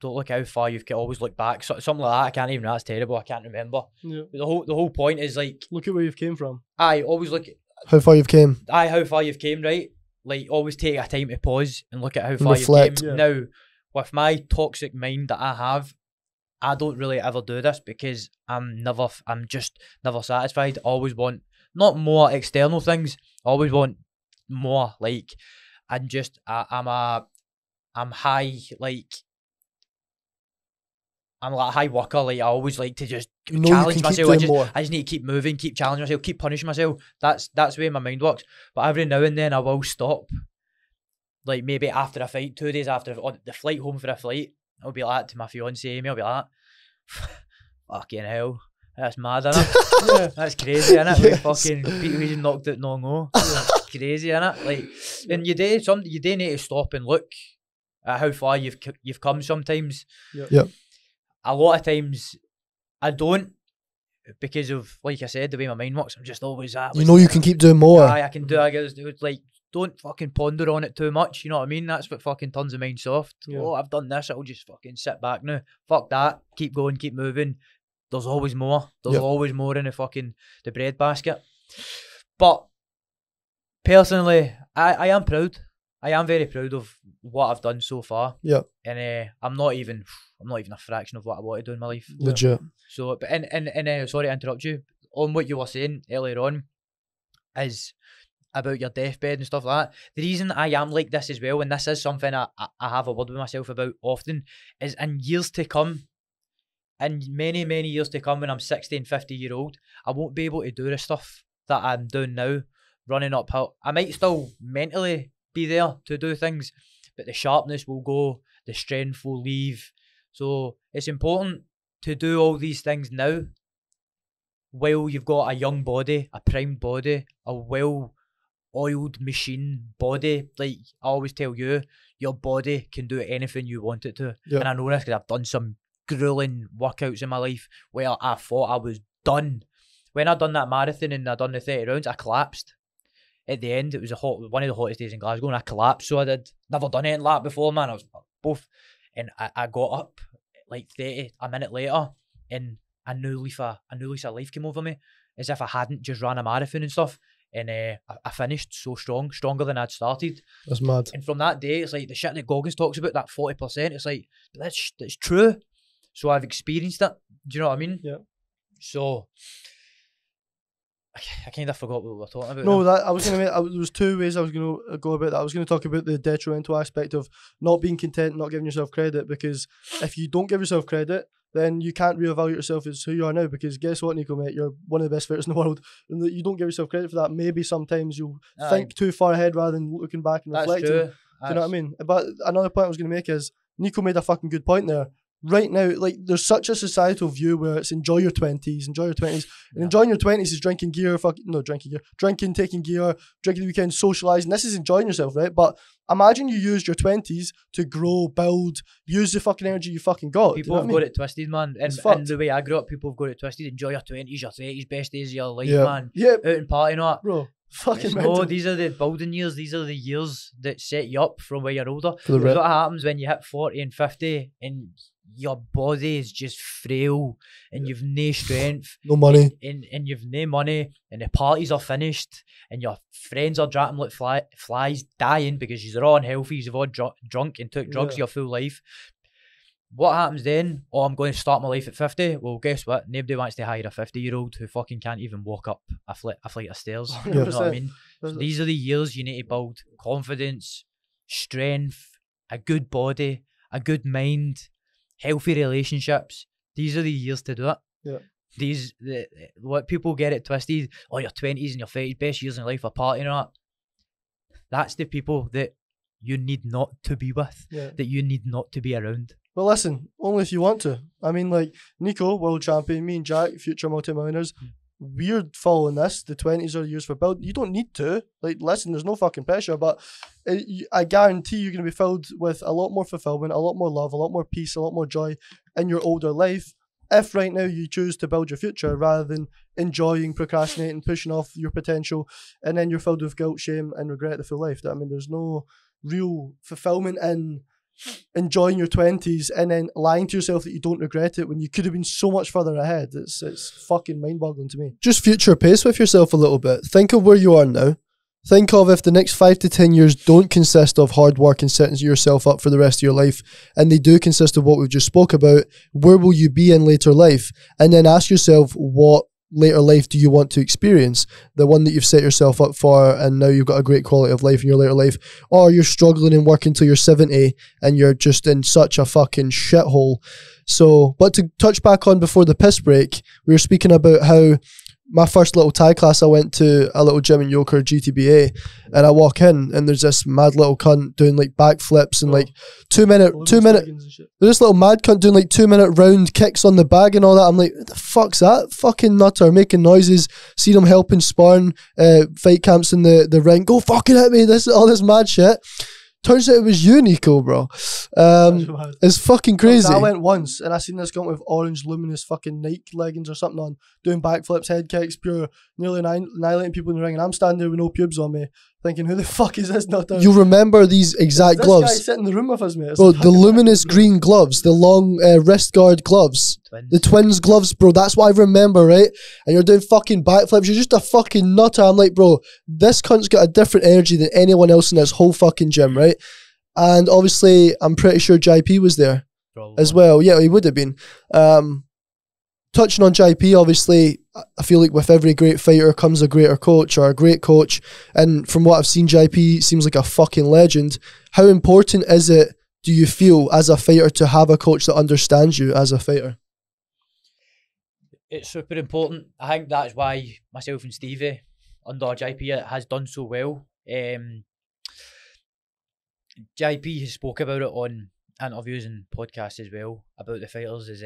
don't look how far you've got, always look back. Something like that. I can't even. That's terrible. I can't remember. Yeah. The whole point is like, Look at where you've came from. I always look. How far you've came. How far you've came, right? Like, always take a time to pause and look at how far reflect. you've came. Yeah. Now, with my toxic mind that I have, I don't really ever do this because I'm just never satisfied. I always want not more external things. I always want more. Like, I'm high, like, I'm like a high worker. Like, I always like to just challenge myself. I just need to keep moving, keep challenging myself, keep punishing myself. That's the way my mind works. But every now and then I will stop like maybe after a fight, 2 days after the flight home for a flight, I'll be like that to my fiance Amy. I'll be like, fucking hell, that's mad, innit? That's crazy, innit? Yes. Like fucking Peter Weezy knocked it long ago. Crazy, innit? Like, and you do need to stop and look at how far you've come sometimes. Yep. A lot of times I don't, because of, like I said, the way my mind works. I'm just always at. You know you can keep doing more. I can do. I guess it's like, don't fucking ponder on it too much. You know what I mean? That's what fucking turns the mind soft. Yeah. Oh, I've done this. I'll just fucking sit back now. Fuck that. Keep going. Keep moving. There's always more. There's always more in the bread basket. But personally, I am proud. I am very proud of what I've done so far. Yeah. And I'm not even a fraction of what I want to do in my life. Legit. So, but and sorry to interrupt you. On what you were saying earlier on, is about your deathbed and stuff like that. The reason I am like this as well, and this is something I have a word with myself about often, is in years to come, in many, many years to come, when I'm 60 and 50-year-old, I won't be able to do the stuff that I'm doing now, running uphill. I might still mentally be there to do things, but the sharpness will go, the strength will leave. So it's important to do all these things now while you've got a young body, a primed body, a well-oiled machine body. Like I always tell you, your body can do anything you want it to. Yep. And I know this because I've done some grueling workouts in my life where I thought I was done. When I done that marathon and I done the 30 rounds, I collapsed. At the end, it was one of the hottest days in Glasgow, and I collapsed. So I did. Never done anything like that before, man. I was both, and I got up like a minute later, and a new lease of life came over me, as if I hadn't just ran a marathon and stuff. And I finished so strong, stronger than I'd started. That's mad. And from that day, it's like the shit that Goggins talks about, that 40%. It's like that's true. So I've experienced it. Do you know what I mean? Yeah. So I kind of forgot what we were talking about. No, that I was gonna make. There was two ways I was gonna go about that. I was gonna talk about the detrimental aspect of not being content, not giving yourself credit. Because if you don't give yourself credit, then you can't reevaluate yourself as who you are now. Because guess what, Nico, mate, you're one of the best fighters in the world, and that you don't give yourself credit for that. Maybe sometimes you'll think too far ahead rather than looking back and reflecting. True. Do you know what I mean? But another point I was gonna make is Nico made a fucking good point there. Right now, like, there's such a societal view where it's enjoy your 20s, and enjoying your 20s is drinking, taking gear, drinking the weekend, socialising. This is enjoying yourself, right? But imagine you used your 20s to grow, build, use the fucking energy you fucking got. People have got it twisted, man. And the way I grew up, people have got it twisted. Enjoy your 20s, your 30s, best days of your life, man. Yeah. Out and partying, all that. Bro. Fucking no, these are the building years. These are the years that set you up from when you're older. What happens when you hit 40 and 50 and your body is just frail and you've no strength, no money, and you've no money, and the parties are finished, and your friends are dropping like flies, dying because you're all unhealthy, you've all drunk and took drugs your full life. What happens then? Oh, I'm going to start my life at 50. Well, guess what? Nobody wants to hire a 50-year-old who fucking can't even walk up a flight of stairs. You know what I mean? So these are the years you need to build confidence, strength, a good body, a good mind, healthy relationships. These are the years to do it. Yeah. What people get it twisted. Oh, your 20s and your 30s, best years in life are partying and all that. That's the people that you need not to be with. Yeah. That you need not to be around. Well, listen, only if you want to. I mean, like, Nico, world champion, me and Jack, future multi-millionaires, we're following this. The 20s are the years for build. You don't need to. Like, listen, there's no fucking pressure, but I guarantee you're going to be filled with a lot more fulfillment, a lot more love, a lot more peace, a lot more joy in your older life. If right now you choose to build your future rather than enjoying, procrastinating, pushing off your potential, and then you're filled with guilt, shame, and regret the full life. I mean, there's no real fulfillment in enjoying your 20s and then lying to yourself that you don't regret it when you could have been so much further ahead. It's fucking mind-boggling to me. Just future pace with yourself a little bit. Think of where you are now. Think of if the next 5 to 10 years don't consist of hard work and setting yourself up for the rest of your life, and they do consist of what we've just spoke about, where will you be in later life? And then ask yourself, what later life do you want to experience? The one that you've set yourself up for and now you've got a great quality of life in your later life, or you're struggling and working till you're 70 and you're just in such a fucking shithole. So, but to touch back on before the piss break, we were speaking about how my first little Thai class, I went to a little gym in Yoker, GTBA, and I walk in and there's this mad little cunt doing like backflips and like 2 minute, there's this little mad cunt doing like 2 minute round kicks on the bag and all that. I'm like, what the fuck's that? Fucking nutter, making noises, seen him helping sparring, fight camps in the ring, go fucking hit me, all this mad shit. Turns out it was you, Nico, bro. It's fucking crazy. I went once and I seen this guy with orange luminous fucking Nike leggings or something on, doing backflips, head kicks, pure, nearly annihilating people in the ring, and I'm standing there with no pubes on me, thinking, who the fuck is this nutter? You remember these exact gloves? This guy sitting in the room with us, mate. Bro, the luminous green gloves, the long wrist guard gloves. The twins gloves, bro, that's what I remember, right? And you're doing fucking backflips, you're just a fucking nutter. I'm like, bro, this cunt's got a different energy than anyone else in this whole fucking gym, right? And obviously, I'm pretty sure JP was there as well. Yeah, he would have been. Touching on JP, obviously, I feel like with every great fighter comes a greater coach or a great coach. And from what I've seen, JP seems like a fucking legend. How important is it, do you feel, as a fighter to have a coach that understands you as a fighter? It's super important. I think that's why myself and Stevie under JP has done so well. JP has spoke about it on interviews and podcasts as well about the fighters. Is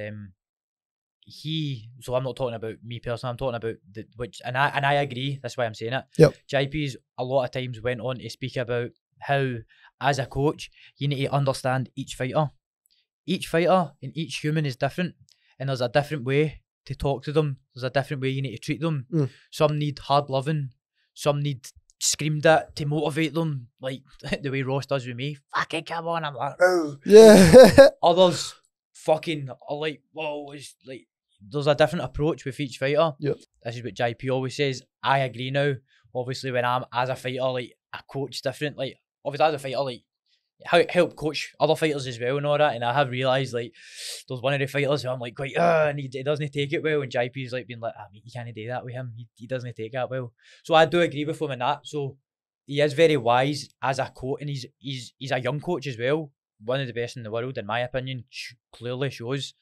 so I'm not talking about me personally. I'm talking about and I agree. That's why I'm saying it. Yep. JP's a lot of times went on to speak about how, as a coach, you need to understand each fighter. Each fighter and each human is different, and there's a different way to talk to them. There's a different way you need to treat them. Some need hard loving. Some need screamed at to motivate them, like the way Ross does with me. Fucking come on, I'm like, oh. Yeah. Others fucking are like, whoa, it's like there's a different approach with each fighter. Yep. This is what JP always says. I agree now. Obviously, when I'm as a fighter, like I coach different. Like obviously as a fighter, like help coach other fighters as well and all that. And I have realised like there's one of the fighters who I'm like quite and he doesn't take it well, and JP's like being like, you can't do that with him. He doesn't take that well. So I do agree with him in that. So he is very wise as a coach, and he's a young coach as well. One of the best in the world, in my opinion. Clearly shows.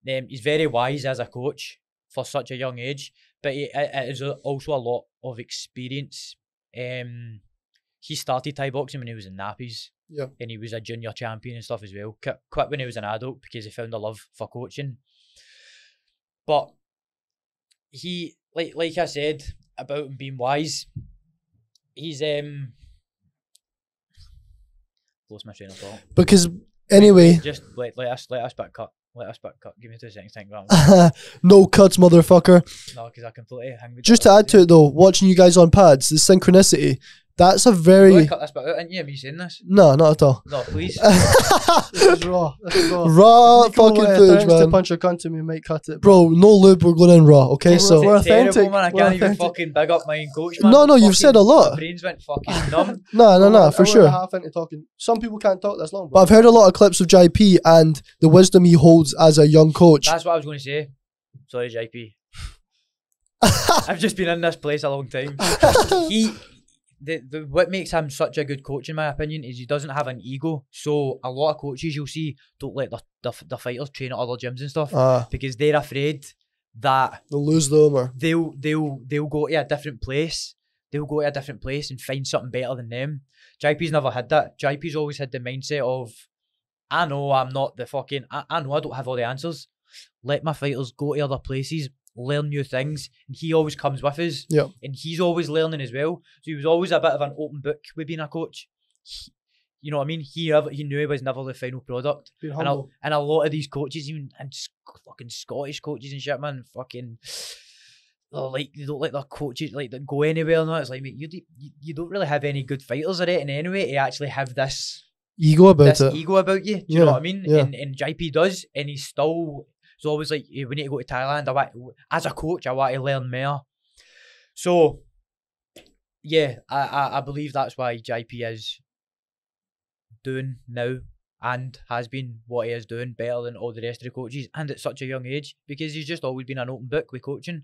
He's very wise as a coach for such a young age, but it is also a lot of experience. He started Thai boxing when he was in nappies. Yeah. And he was a junior champion and stuff as well. Quit when he was an adult because he found a love for coaching. But he, like I said about him being wise, he's lost my train of thought. Because anyway, just let us back cut. Let us back cut. Give me 2 seconds. Think about no cuts, motherfucker. No, because I completely hang with just to add to it though, watching you guys on pads, the synchronicity. That's a very. You cut this bit out, didn't you? Have you seen this? No, not at all. No, please. This is raw. This is raw. Raw fucking footage, man. To punch a cunt to me, might cut it. Bro, no lube, we're going in raw, okay? So we're authentic. Terrible, man. I can't even fucking big up my own coach, man. No, you've said a lot. My brains went fucking numb. No, for sure. Half into talking. Some people can't talk this long, bro. But I've heard a lot of clips of JP and the wisdom he holds as a young coach. That's what I was going to say. Sorry, JP. I've just been in this place a long time. What makes him such a good coach, in my opinion, is he doesn't have an ego. So a lot of coaches you'll see don't let the fighters train at other gyms and stuff because they're afraid that they'll lose them, or they'll go to a different place. They'll go to a different place and find something better than them. JP's never had that. JP's always had the mindset of, I know I'm not the fucking. I know I don't have all the answers. Let my fighters go to other places, learn new things, and he always comes with us. Yeah. And he's always learning as well. So he was always a bit of an open book with being a coach. You know what I mean? He knew he was never the final product. And a lot of these coaches, even and fucking Scottish coaches and shit, man, fucking like they don't let their coaches like go anywhere. And it's like, mate, you don't really have any good fighters at it, and anyway, to actually have this ego about it. Ego about you. Do you know what I mean? Yeah. And JP does, and he's still. It's always like, we need to go to Thailand. As a coach, I want to learn more. So, yeah, I believe that's why JP is doing now and has been what he is doing better than all the rest of the coaches, and at such a young age, because he's just always been an open book with coaching.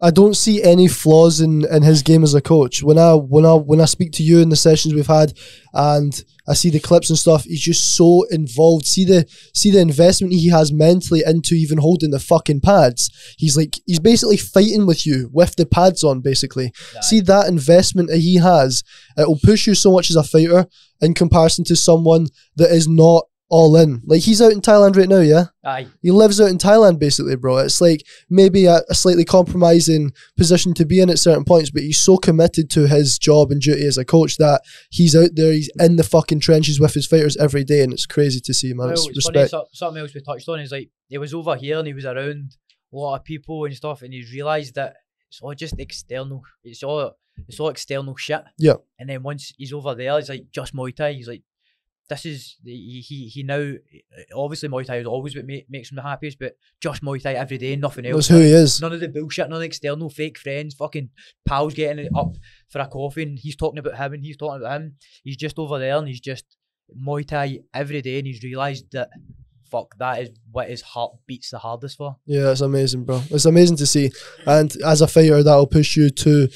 I don't see any flaws in his game as a coach. When I speak to you in the sessions we've had, and I see the clips and stuff, he's just so involved. See the investment he has mentally into even holding the fucking pads. He's basically fighting with you with the pads on, basically. Nice. See that investment that he has. It'll push you so much as a fighter in comparison to someone that is not all in. Like, he's out in Thailand right now, yeah? Aye. He lives out in Thailand, basically, bro. It's like maybe a slightly compromising position to be in at certain points, but he's so committed to his job and duty as a coach that he's out there, he's in the fucking trenches with his fighters every day, and it's crazy to see, man. Well, it's respect. Funny, something else we touched on is, like, he was over here and he was around a lot of people and stuff, and he's realised that it's all just external. It's all external shit. Yeah. And then once he's over there, he's like, just Muay Thai. He's like, this is he now, obviously Muay Thai is always what makes him the happiest, but just Muay Thai every day, nothing else. That's who he is. None of the bullshit, none of the external fake friends, fucking pals getting up for a coffee and he's talking about him and he's talking about him. He's just over there and he's just Muay Thai every day, and he's realised that that is what his heart beats the hardest for. Yeah, it's amazing, bro. It's amazing to see, and as a fighter, that'll push you to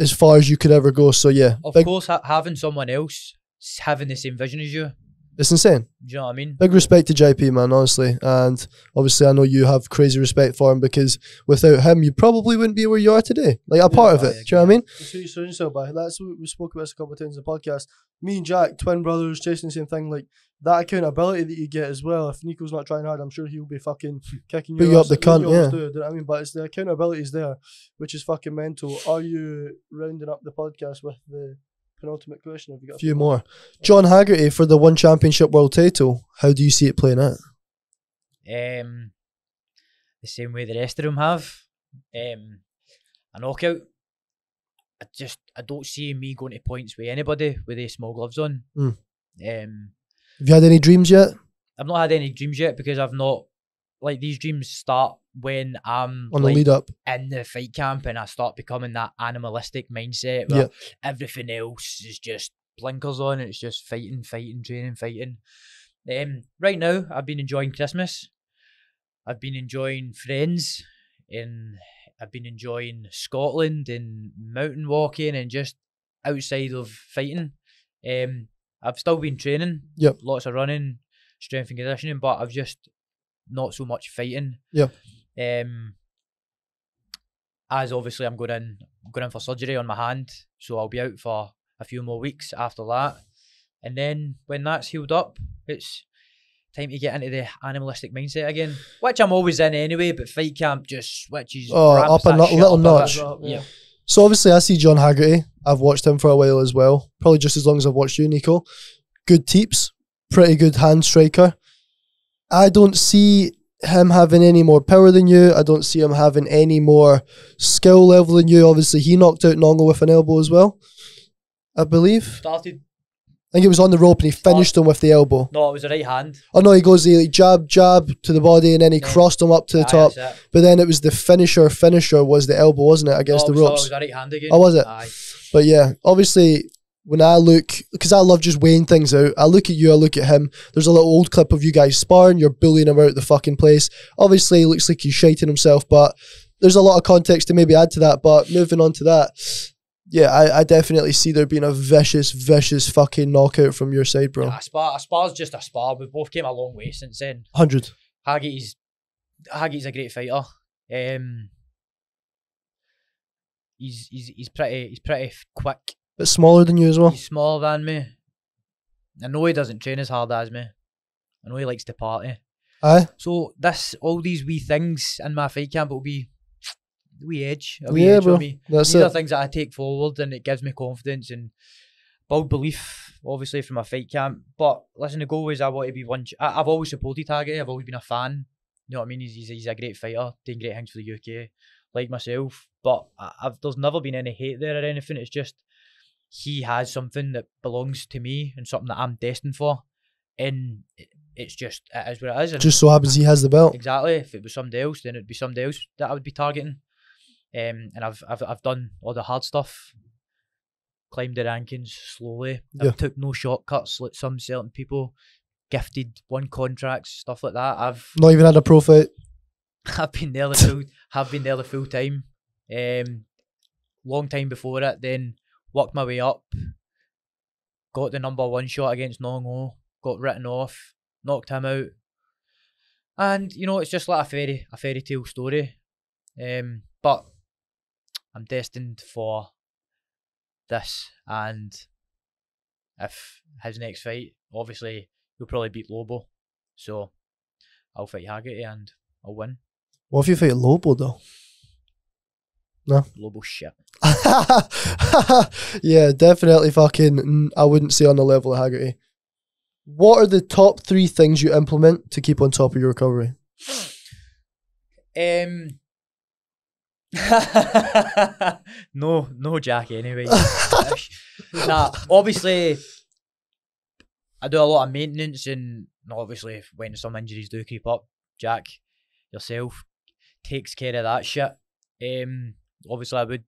as far as you could ever go. So yeah, of course, having someone else having the same vision as you, it's insane. Do you know what I mean? Big respect to JP, man, honestly. And obviously I know you have crazy respect for him, because without him you probably wouldn't be where you are today. Like, a part of it. Do you know what I mean? That's who you surround yourself by. That's what we spoke about this a couple of times in the podcast. Me and Jack, twin brothers, chasing the same thing. Like, that accountability that you get as well. If Nico's not trying hard, I'm sure he'll be fucking kicking you up the cunt, yeah. Do you know what I mean? But it's the accountability is there, which is fucking mental. Are you rounding up the podcast with the penultimate question? Have you got a few more? John Haggerty for the One Championship World title. How do you see it playing out? The same way the rest of them have. A knockout. I don't see me going to points with anybody with the small gloves on. Have you had any dreams yet? I've not had any dreams yet, because I've not, like, these dreams start when I'm on the lead up in the fight camp and I start becoming that animalistic mindset where everything else is just blinkers on and it's just fighting, training. Right now, I've been enjoying Christmas. I've been enjoying friends, and I've been enjoying Scotland and mountain walking and just outside of fighting. I've still been training, lots of running, strength and conditioning, but I've just not so much fighting. As obviously I'm going in for surgery on my hand, so I'll be out for a few more weeks after that, and then when that's healed up, it's time to get into the animalistic mindset again, which I'm always in anyway, but fight camp just switches up a little notch. Yeah. So obviously I see John Haggerty. I've watched him for a while as well, probably just as long as I've watched you, Nico. Good teeps, pretty good hand striker. I don't see him having any more power than you. I don't see him having any more skill level than you. Obviously he knocked out Nongo with an elbow as well, I believe. I think it was on the rope and he finished him with the elbow. No, it was a right hand. Oh no, he goes the jab to the body, and then he crossed him up to the top. But then it was the finisher was the elbow, wasn't it, against the ropes? It was a right hand again. Oh, was it? Aye. But yeah, obviously when I look, because I love just weighing things out, I look at you, I look at him, there's a little old clip of you guys sparring, you're bullying him out the fucking place. Obviously he looks like he's shiting himself, but there's a lot of context to maybe add to that. But moving on to that, yeah, I definitely see there being a vicious fucking knockout from your side, bro. Yeah, a spar's just a spar. We both came a long way since then. 100. Haggerty's a great fighter. He's pretty quick. Bit smaller than you as well. He's smaller than me. I know he doesn't train as hard as me. I know he likes to party. Aye. So all these wee things in my fight camp will be a wee edge bro. On me. These are things that I take forward, and it gives me confidence and build belief, obviously, from my fight camp. But listen, the goal is I want to be one. I've always supported Haggerty. I've always been a fan. You know what I mean? He's a great fighter, doing great things for the UK, like myself. But there's never been any hate there or anything. It's just he has something that belongs to me and something that I'm destined for, and it is what it is. And just so happens he has the belt. Exactly. If it was somebody else, then it'd be somebody else that I would be targeting. And I've done all the hard stuff, climbed the rankings slowly. I've took no shortcuts like some certain people, gifted won contracts, stuff like that. I've not even had a pro fight. I've been there the full time. Long time before it, then worked my way up. Got the number 1 shot against Nong-O, got written off, knocked him out. And, you know, it's just like a fairy tale story. But I'm destined for this, and if his next fight, obviously, he'll probably beat Lobo. So, I'll fight Haggerty and I'll win. What if you fight Lobo, though? No? Lobo shit. Yeah, definitely fucking, I wouldn't say on the level of Haggerty. What are the top 3 things you implement to keep on top of your recovery? No Jack anyway. Nah, obviously I do a lot of maintenance, and obviously when some injuries do creep up, Jack yourself takes care of that shit. Obviously I would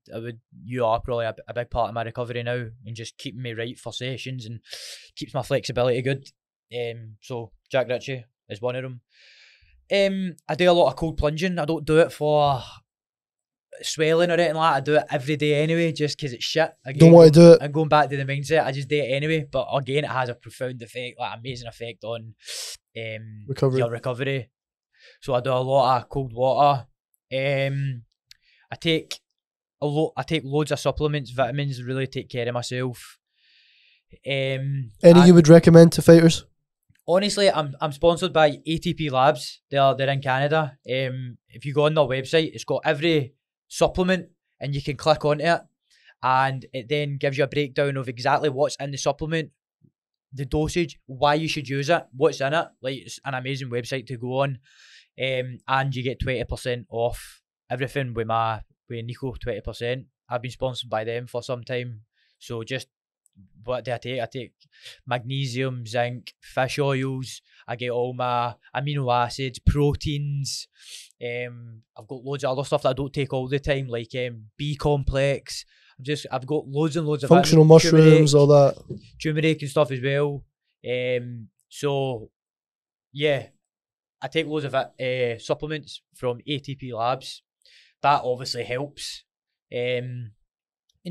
you are probably a big part of my recovery now, and just keeping me right for sessions and keeps my flexibility good. So Jack Ritchie is one of them. I do a lot of cold plunging. I don't do it for swelling or anything like that. I do it every day anyway, just because it's shit. Again, don't want to do it. And going back to the mindset, I just do it anyway. But again, it has a profound effect, like amazing effect on your recovery. So I do a lot of cold water. I take loads of supplements, vitamins, really take care of myself. Any you would recommend to fighters? Honestly, I'm sponsored by ATP Labs. They're in Canada. If you go on their website, it's got every supplement, and you can click onto it, and it then gives you a breakdown of exactly what's in the supplement, the dosage, why you should use it, what's in it. Like, it's an amazing website to go on. And you get 20% off everything with Nico 20%. I've been sponsored by them for some time. So just what do I take? I take magnesium, zinc, fish oils. I get all my amino acids, proteins. I've got loads of other stuff that I don't take all the time, like B complex. I've got loads and loads of functional mushrooms, all that. Turmeric and stuff as well. So yeah, I take loads of supplements from ATP Labs. That obviously helps. And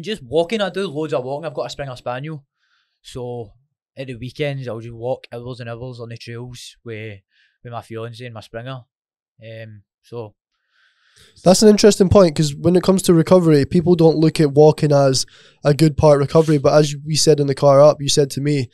just walking, I do loads of walking. I've got a Springer Spaniel, so at the weekends I'll just walk hours and hours on the trails with my fiance and my Springer. So that's an interesting point, because when it comes to recovery, people don't look at walking as a good part of recovery. But as we said in the car up, you said to me,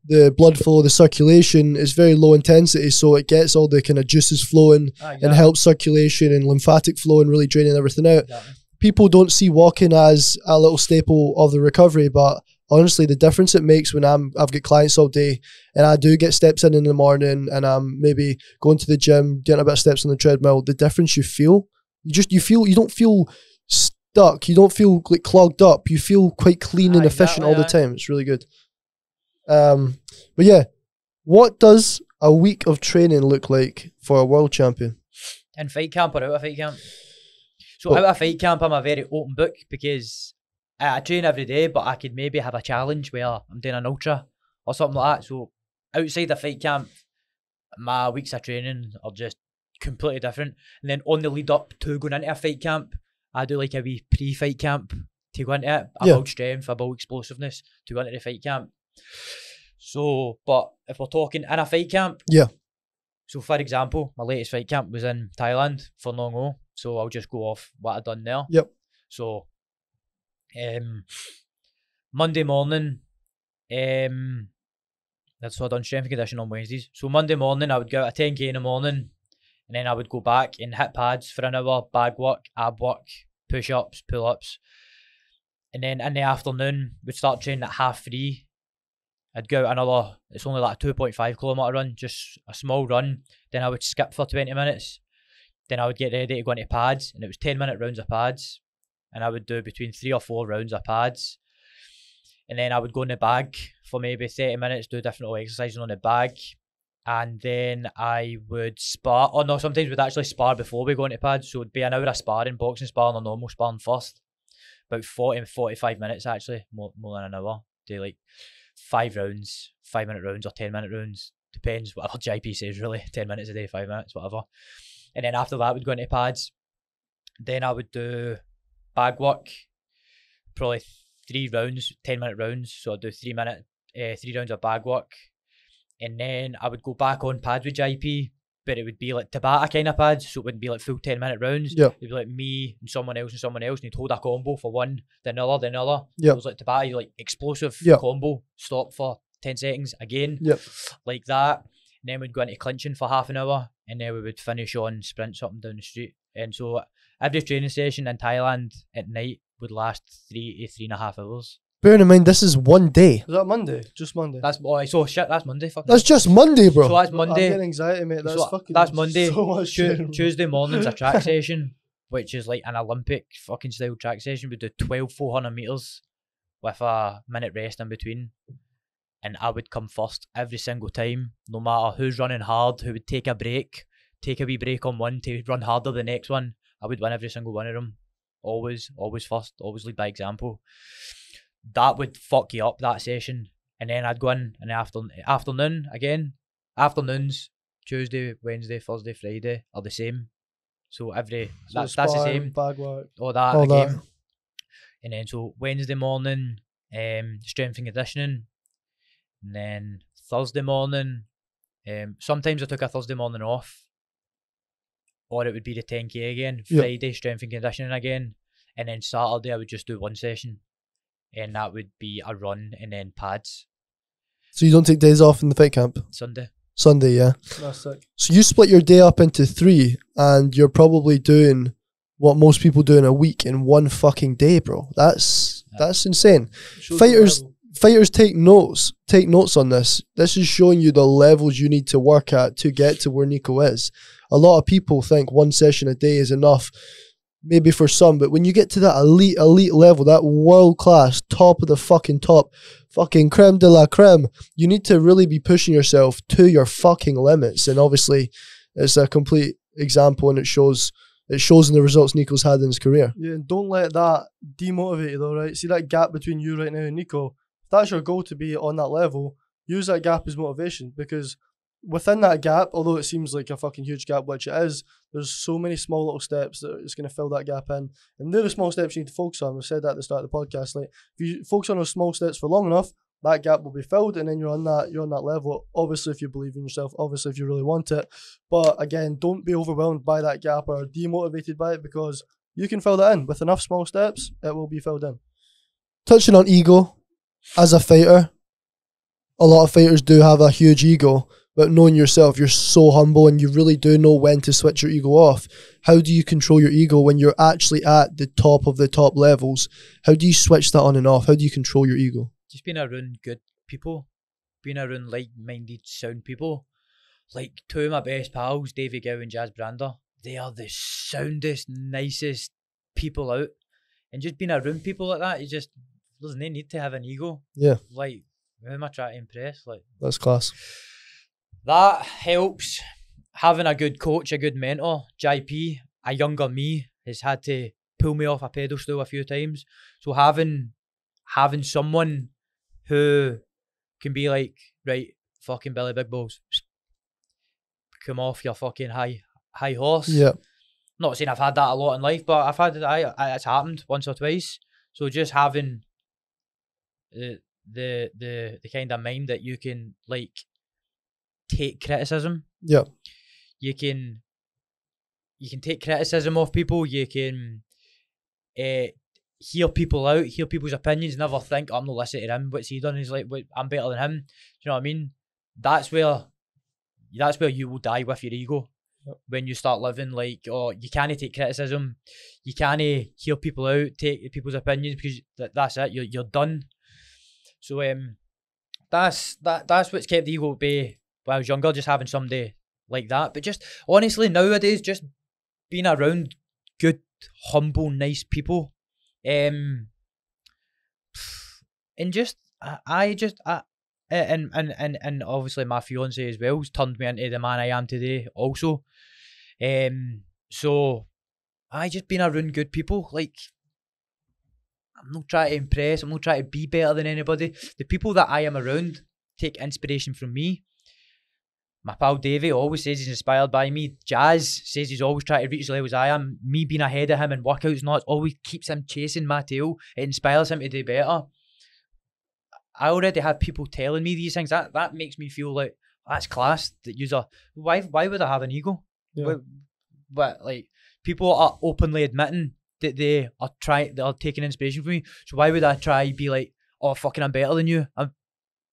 the blood flow, the circulation is very low intensity, so it gets all the kind of juices flowing and helps circulation and lymphatic flow and really draining everything out. Exactly. People don't see walking as a little staple of the recovery, but honestly, the difference it makes when I've got clients all day and I do get steps in the morning, and I'm maybe going to the gym, getting a bit of steps on the treadmill, the difference you feel, you don't feel stuck, you don't feel like clogged up, you feel quite clean and efficient all the time. It's really good. But yeah, what does a week of training look like for a world champion? In fight camp or out of fight camp? So out of fight camp, I'm a very open book, because I train every day, but I could maybe have a challenge where I'm doing an ultra or something like that. So outside the fight camp, my weeks of training are just completely different. And then on the lead up to going into a fight camp, I do like a wee pre-fight camp to go into it. I build strength, I build explosiveness to go into the fight camp. So, but if we're talking in a fight camp, so for example, my latest fight camp was in Thailand for Nong-O, so I'll just go off what I've done there. So, Monday morning, so I've done strength and conditioning on Wednesdays. So Monday morning, I would go out at 10k in the morning, and then I would go back and hit pads for an hour, bag work, ab work, push-ups, pull-ups. And then in the afternoon, we'd start training at 3:30. I'd go out another, it's only like a 2.5 kilometre run, just a small run. Then I would skip for 20 minutes. Then I would get ready to go into pads, and it was 10-minute rounds of pads. And I would do between 3 or 4 rounds of pads. And then I would go in the bag for maybe 30 minutes, do different exercises on the bag. And then I would spar, or no, sometimes we'd actually spar before we go into pads. So it'd be an hour of sparring, boxing sparring or normal sparring first. About 40 and 45 minutes actually, more than an hour. Do like 5 rounds, 5-minute rounds or 10-minute rounds. Depends whatever JP says really. 10 minutes a day, 5 minutes, whatever. And then after that, we'd go into pads. Then I would do bag work, probably 3 rounds, 10-minute rounds. So I'd do 3 rounds of bag work. And then I would go back on pads with JP, but it would be like Tabata kind of pads, so it wouldn't be like full 10-minute rounds. Yeah. It'd be like me and someone else, and you'd hold a combo for one, then another. Yeah. It was like Tabata, you like explosive combo, stop for 10 seconds again, like that. And then we'd go into clinching for half an hour, and then we would finish on sprints up and down the street. And so every training session in Thailand at night would last 3 to 3.5 hours. Bearing in mind, this is one day. Is that Monday? Just Monday? That's that's Monday. That's just Monday, bro. So that's Monday. I'm getting anxiety, mate. That's Monday. So much Tuesday morning's a track session, which is like an Olympic fucking style track session. We do 12 400 meters with a minute rest in between. And I would come first every single time, no matter who's running hard, who would take a wee break on one to run harder the next one. I would win every single one of them. Always first, always lead by example. That would fuck you up, that session. And then I'd go in the afternoon again. Afternoons, Tuesday, Wednesday, Thursday, Friday are the same. So that's the same. Bag work. All that again. And then so Wednesday morning, strength and conditioning. And then Thursday morning, sometimes I took a Thursday morning off. Or it would be the 10k again. Friday, strength and conditioning again. And then Saturday I would just do one session. And that would be a run and then pads. So you don't take days off in the fight camp? Sunday, yeah. That's sick. So you split your day up into 3 and you're probably doing what most people do in a week in one fucking day, bro. That's insane. Fighters take notes on this. This is showing you the levels you need to work at to get to where Nico is. A lot of people think one session a day is enough. Maybe for some, but when you get to that elite level, that world class, top of the fucking top, fucking creme de la creme, you need to really be pushing yourself to your fucking limits. And obviously, it's a complete example, and it shows in the results Nico's had in his career. Yeah, and don't let that demotivate you, though, right? See that gap between you right now and Nico. If that's your goal to be on that level, use that gap as motivation, because within that gap, although it seems like a fucking huge gap, which it is, there's so many small little steps that it's going to fill that gap in. And they're the small steps you need to focus on. We've said that at the start of the podcast. Like, if you focus on those small steps for long enough, that gap will be filled, and then you're on that level. Obviously, if you believe in yourself, obviously, if you really want it. But again, don't be overwhelmed by that gap or demotivated by it, because you can fill that in. With enough small steps, it will be filled in. Touching on ego, as a fighter, a lot of fighters do have a huge ego. But knowing yourself, you're so humble and you really do know when to switch your ego off. How do you control your ego when you're actually at the top of the top levels? How do you switch that on and off? How do you control your ego? Just being around good people, being around like-minded, sound people. Like 2 of my best pals, Davey Gow and Jazz Brander, they are the soundest, nicest people out. And just being around people like that, there's no need to have an ego. Yeah. Like, who am I trying to impress? Like, that's class. That helps. Having a good coach, a good mentor. JP, a younger me, has had to pull me off a pedestal a few times. So having someone who can be like, right, fucking Billy Big Balls, come off your fucking high horse. Yeah. Not saying I've had that a lot in life, but I've had it. It's happened once or twice. So just having the kind of mind that you can like take criticism. Yeah. You can take criticism off people. You can hear people out, hear people's opinions. Never think, I'm not listening to him. What's he done? He's like, I'm better than him. Do you know what I mean? That's where you will die with your ego. Yep. When you start living like, you can't take criticism. You can't hear people out, take people's opinions, because that's it. You're done. So that's what's kept the ego at bay when I was younger, just having somebody like that. But just honestly nowadays, just being around good, humble, nice people, and just and obviously my fiance as well has turned me into the man I am today also. So I just been around good people. Like, I'm not trying to impress, I'm not trying to be better than anybody. The people that I am around take inspiration from me. My pal Davey always says he's inspired by me. Jazz says he's always trying to reach as level as I am. Me being ahead of him in workouts and all, it always keeps him chasing my tail. It inspires him to do better. I already have people telling me these things. That makes me feel like that's class. That user. Why would I have an ego? Yeah. But like people are openly admitting that they are taking inspiration from me. So why would I try be like, oh fucking I'm better than you? I'm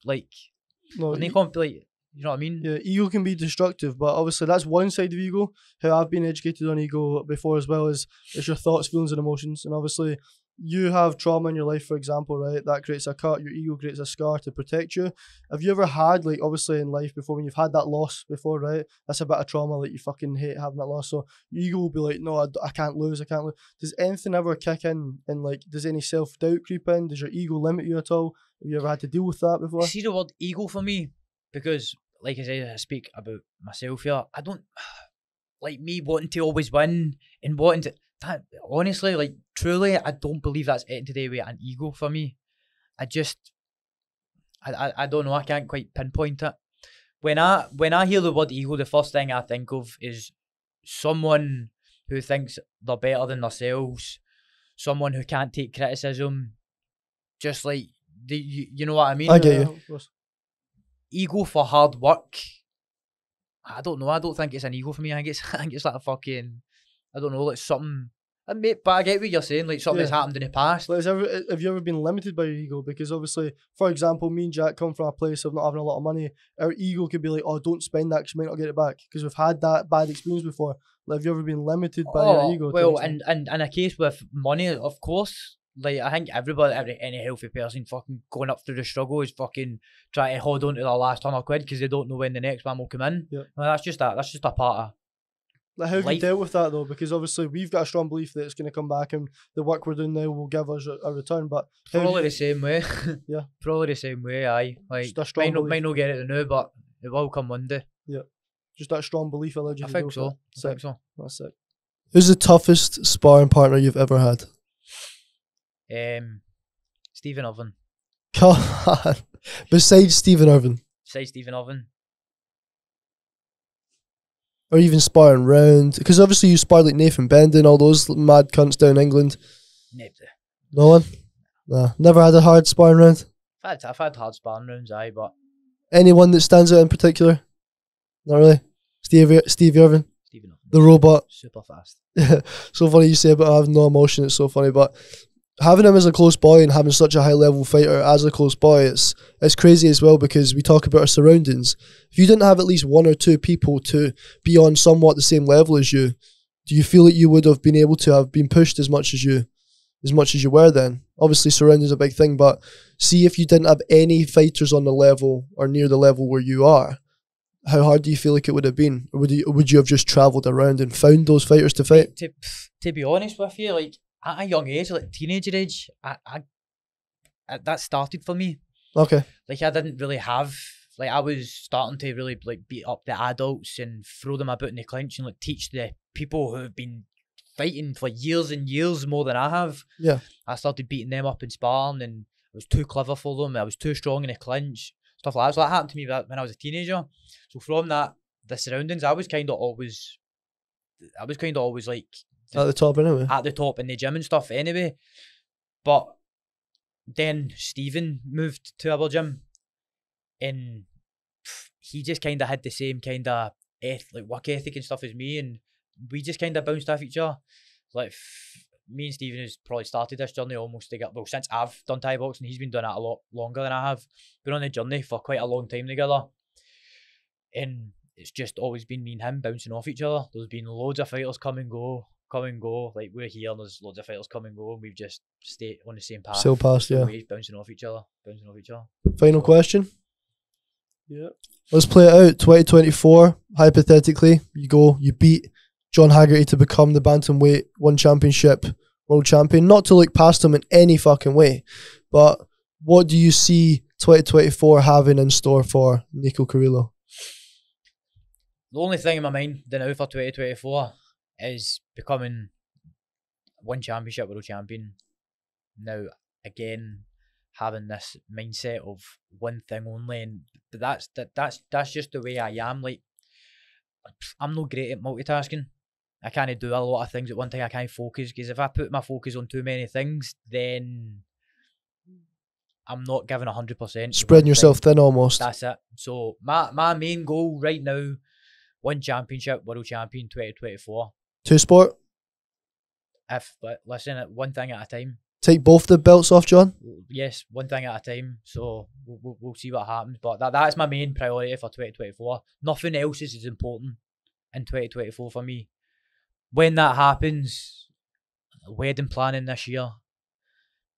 like, No, like, you know what I mean? yeah, ego can be destructive, but obviously that's one side of ego. How I've been educated on ego before as well is it's your thoughts, feelings, and emotions. And obviously, you have trauma in your life, for example, right? That creates a cut. Your ego creates a scar to protect you. Have you ever had, like, obviously in life before, when you've had that loss before, right? That's a bit of trauma, like you fucking hate having that loss. So your ego will be like, no, I can't lose, I can't lose. Does anything ever kick in? And like, does any self doubt creep in? Does your ego limit you at all? Have you ever had to deal with that before? See the word ego for me, because like I said, I speak about myself here. I don't like me wanting to always win and wanting to. That honestly, like truly, I don't believe that's anything to do with an ego for me. I don't know. I can't quite pinpoint it. When I hear the word ego, the first thing I think of is someone who thinks they're better than themselves, someone who can't take criticism. Just like you know what I mean? I get you. Of course. Ego for hard work. I don't know. I don't think it's an ego for me. I think it's like a fucking. I don't know, like something. But I get what you're saying, like something that's happened in the past. Like, have you ever been limited by your ego? Because obviously, for example, me and Jack come from a place of not having a lot of money. Our ego could be like, oh, don't spend that because you might not get it back. Because we've had that bad experience before. Like, have you ever been limited by your ego? Well, and in a case with money, of course. Like, I think any healthy person fucking going up through the struggle is fucking trying to hold on to their last £100 because they don't know when the next one will come in. Yeah. Well, that's just a part of. Like, how have you dealt with that though? Because obviously we've got a strong belief that it's going to come back and the work we're doing now will give us a return. But probably the same way. Yeah. Probably the same way. Aye. Like might not get it now, but it will come one day. Yeah. Just that strong belief allowed you to think do so. I think so. That's sick. Who's the toughest sparring partner you've ever had? Stephen Irvin. Come on. Besides Stephen Irvin. Or even sparring round, because obviously you sparred like Nathan Bendon, all those mad cunts down in England. Never. No one? Nah. Never had a hard sparring round? I've had hard sparring rounds, aye, but... Anyone that stands out in particular? Not really? Steve Irvin? Stephen Irvin. The robot? Super fast. So funny you say, but I have no emotion, it's so funny, but... Having him as a close boy and having such a high level fighter as a close boy, it's crazy as well, because we talk about our surroundings. If you didn't have at least one or two people to be on somewhat the same level as you, do you feel that you would have been able to have been pushed as much as you were then? Obviously surroundings is a big thing, but see if you didn't have any fighters on the level or near the level where you are, how hard do you feel like it would have been? Or would you have just travelled around and found those fighters to fight? To be honest with you, like, at a young age, like teenager age, I that started for me. Okay. Like, I didn't really have, like, I was starting to really like beat up the adults and throw them about in the clinch and like teach the people who have been fighting for years and years more than I have. Yeah. I started beating them up in sparring, and I was too clever for them. I was too strong in the clinch, stuff like that. So that happened to me when I was a teenager. So from that, the surroundings, I was kind of always like, at the top anyway. At the top in the gym and stuff anyway. But then Stephen moved to our gym, and he just kind of had the same kind of like work ethic and stuff as me, and we just kind of bounced off each other. Like, me and Stephen has probably started this journey almost together. Well, since I've done Thai boxing, he's been doing it a lot longer than I have. Been on the journey for quite a long time together. And it's just always been me and him bouncing off each other. There's been loads of fighters come and go. Like, we're here and there's loads of fighters come and go, and we've just stayed on the same path. Still past, yeah. Bouncing off each other. Final question? Yeah. Let's play it out. 2024, hypothetically, you beat John Haggerty to become the Bantamweight One Championship world champion. Not to look past him in any fucking way, but what do you see 2024 having in store for Nico Carrillo? The only thing in my mind now for 2024 is becoming One Championship world champion. Now, again, having this mindset of one thing only, and that's just the way I am. Like, I'm not great at multitasking. I can't do a lot of things at one time. I can't focus, because if I put my focus on too many things, then I'm not giving 100%. Spreading yourself thin almost. That's it. So my main goal right now, one championship, world champion 2024. Two sport? Listen, one thing at a time. Take both the belts off, John? Yes, one thing at a time. So we'll see what happens. But that's my main priority for 2024. Nothing else is as important in 2024 for me. When that happens, wedding planning this year,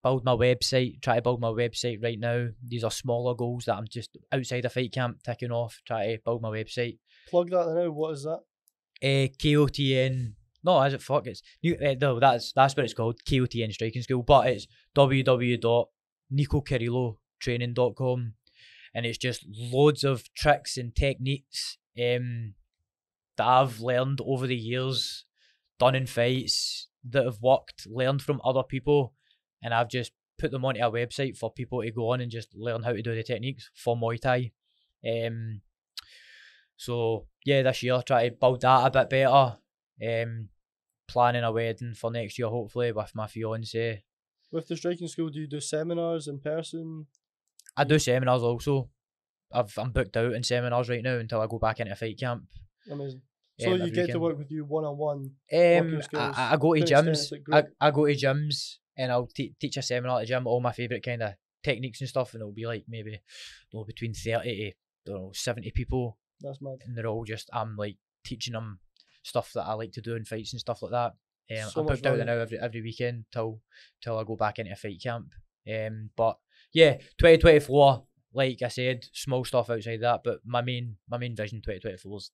build my website, try to build my website right now. These are smaller goals that I'm just outside the fight camp ticking off, try to build my website. Plug that now, what is that? KOTN, no, is it? Fuck, it's no, that's what it's called, KOTN Striking School, but it's www.nicocarrillotraining.com, and it's just loads of tricks and techniques that I've learned over the years, done in fights, that have worked, learned from other people, and I've just put them onto a website for people to go on and just learn how to do the techniques for Muay Thai. So yeah, this year try to build that a bit better. Planning a wedding for next year, hopefully, with my fiance. With the striking school, do you do seminars in person? I do seminars also. I'm booked out in seminars right now until I go back into fight camp. Amazing. So you get to work with you one-on-one? I go to gyms. I go to gyms and I'll teach a seminar at the gym, all my favourite kind of techniques and stuff, and it'll be like maybe between 30 to 70 people. That's mad. And they're all just, I'm like teaching them stuff that I like to do in fights and stuff like that. I'm booked out now every weekend till I go back into fight camp. But yeah, 2024, like I said, small stuff outside that, but my main vision 2024 is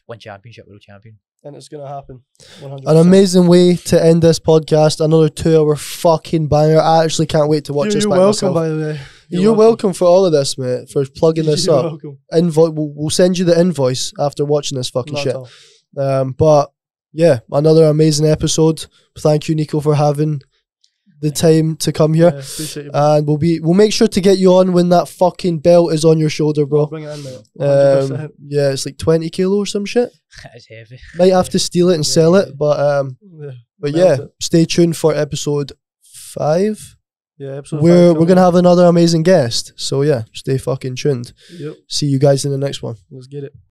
one championship, world champion. And it's going to happen. 100%. An amazing way to end this podcast. Another 2-hour fucking banger. I actually can't wait to watch this. You're by welcome, myself. by the way. You're welcome for all of this, mate, for plugging this You're up. welcome. We'll send you the invoice after watching this fucking Not shit. at all. But yeah, another amazing episode. Thank you, Nico, for having the time to come here. Yeah, appreciate you, bro. And we'll make sure to get you on when that fucking belt is on your shoulder, I'll bro. bring it in, mate. 100%. Yeah, it's like 20 kilo or some shit. It's heavy. Might have to steal it and sell it, but Melt yeah, it. stay tuned for episode 5. Yeah, episode 5 We're coming. gonna have another amazing guest. So yeah, stay fucking tuned. Yep. See you guys in the next one. Let's get it.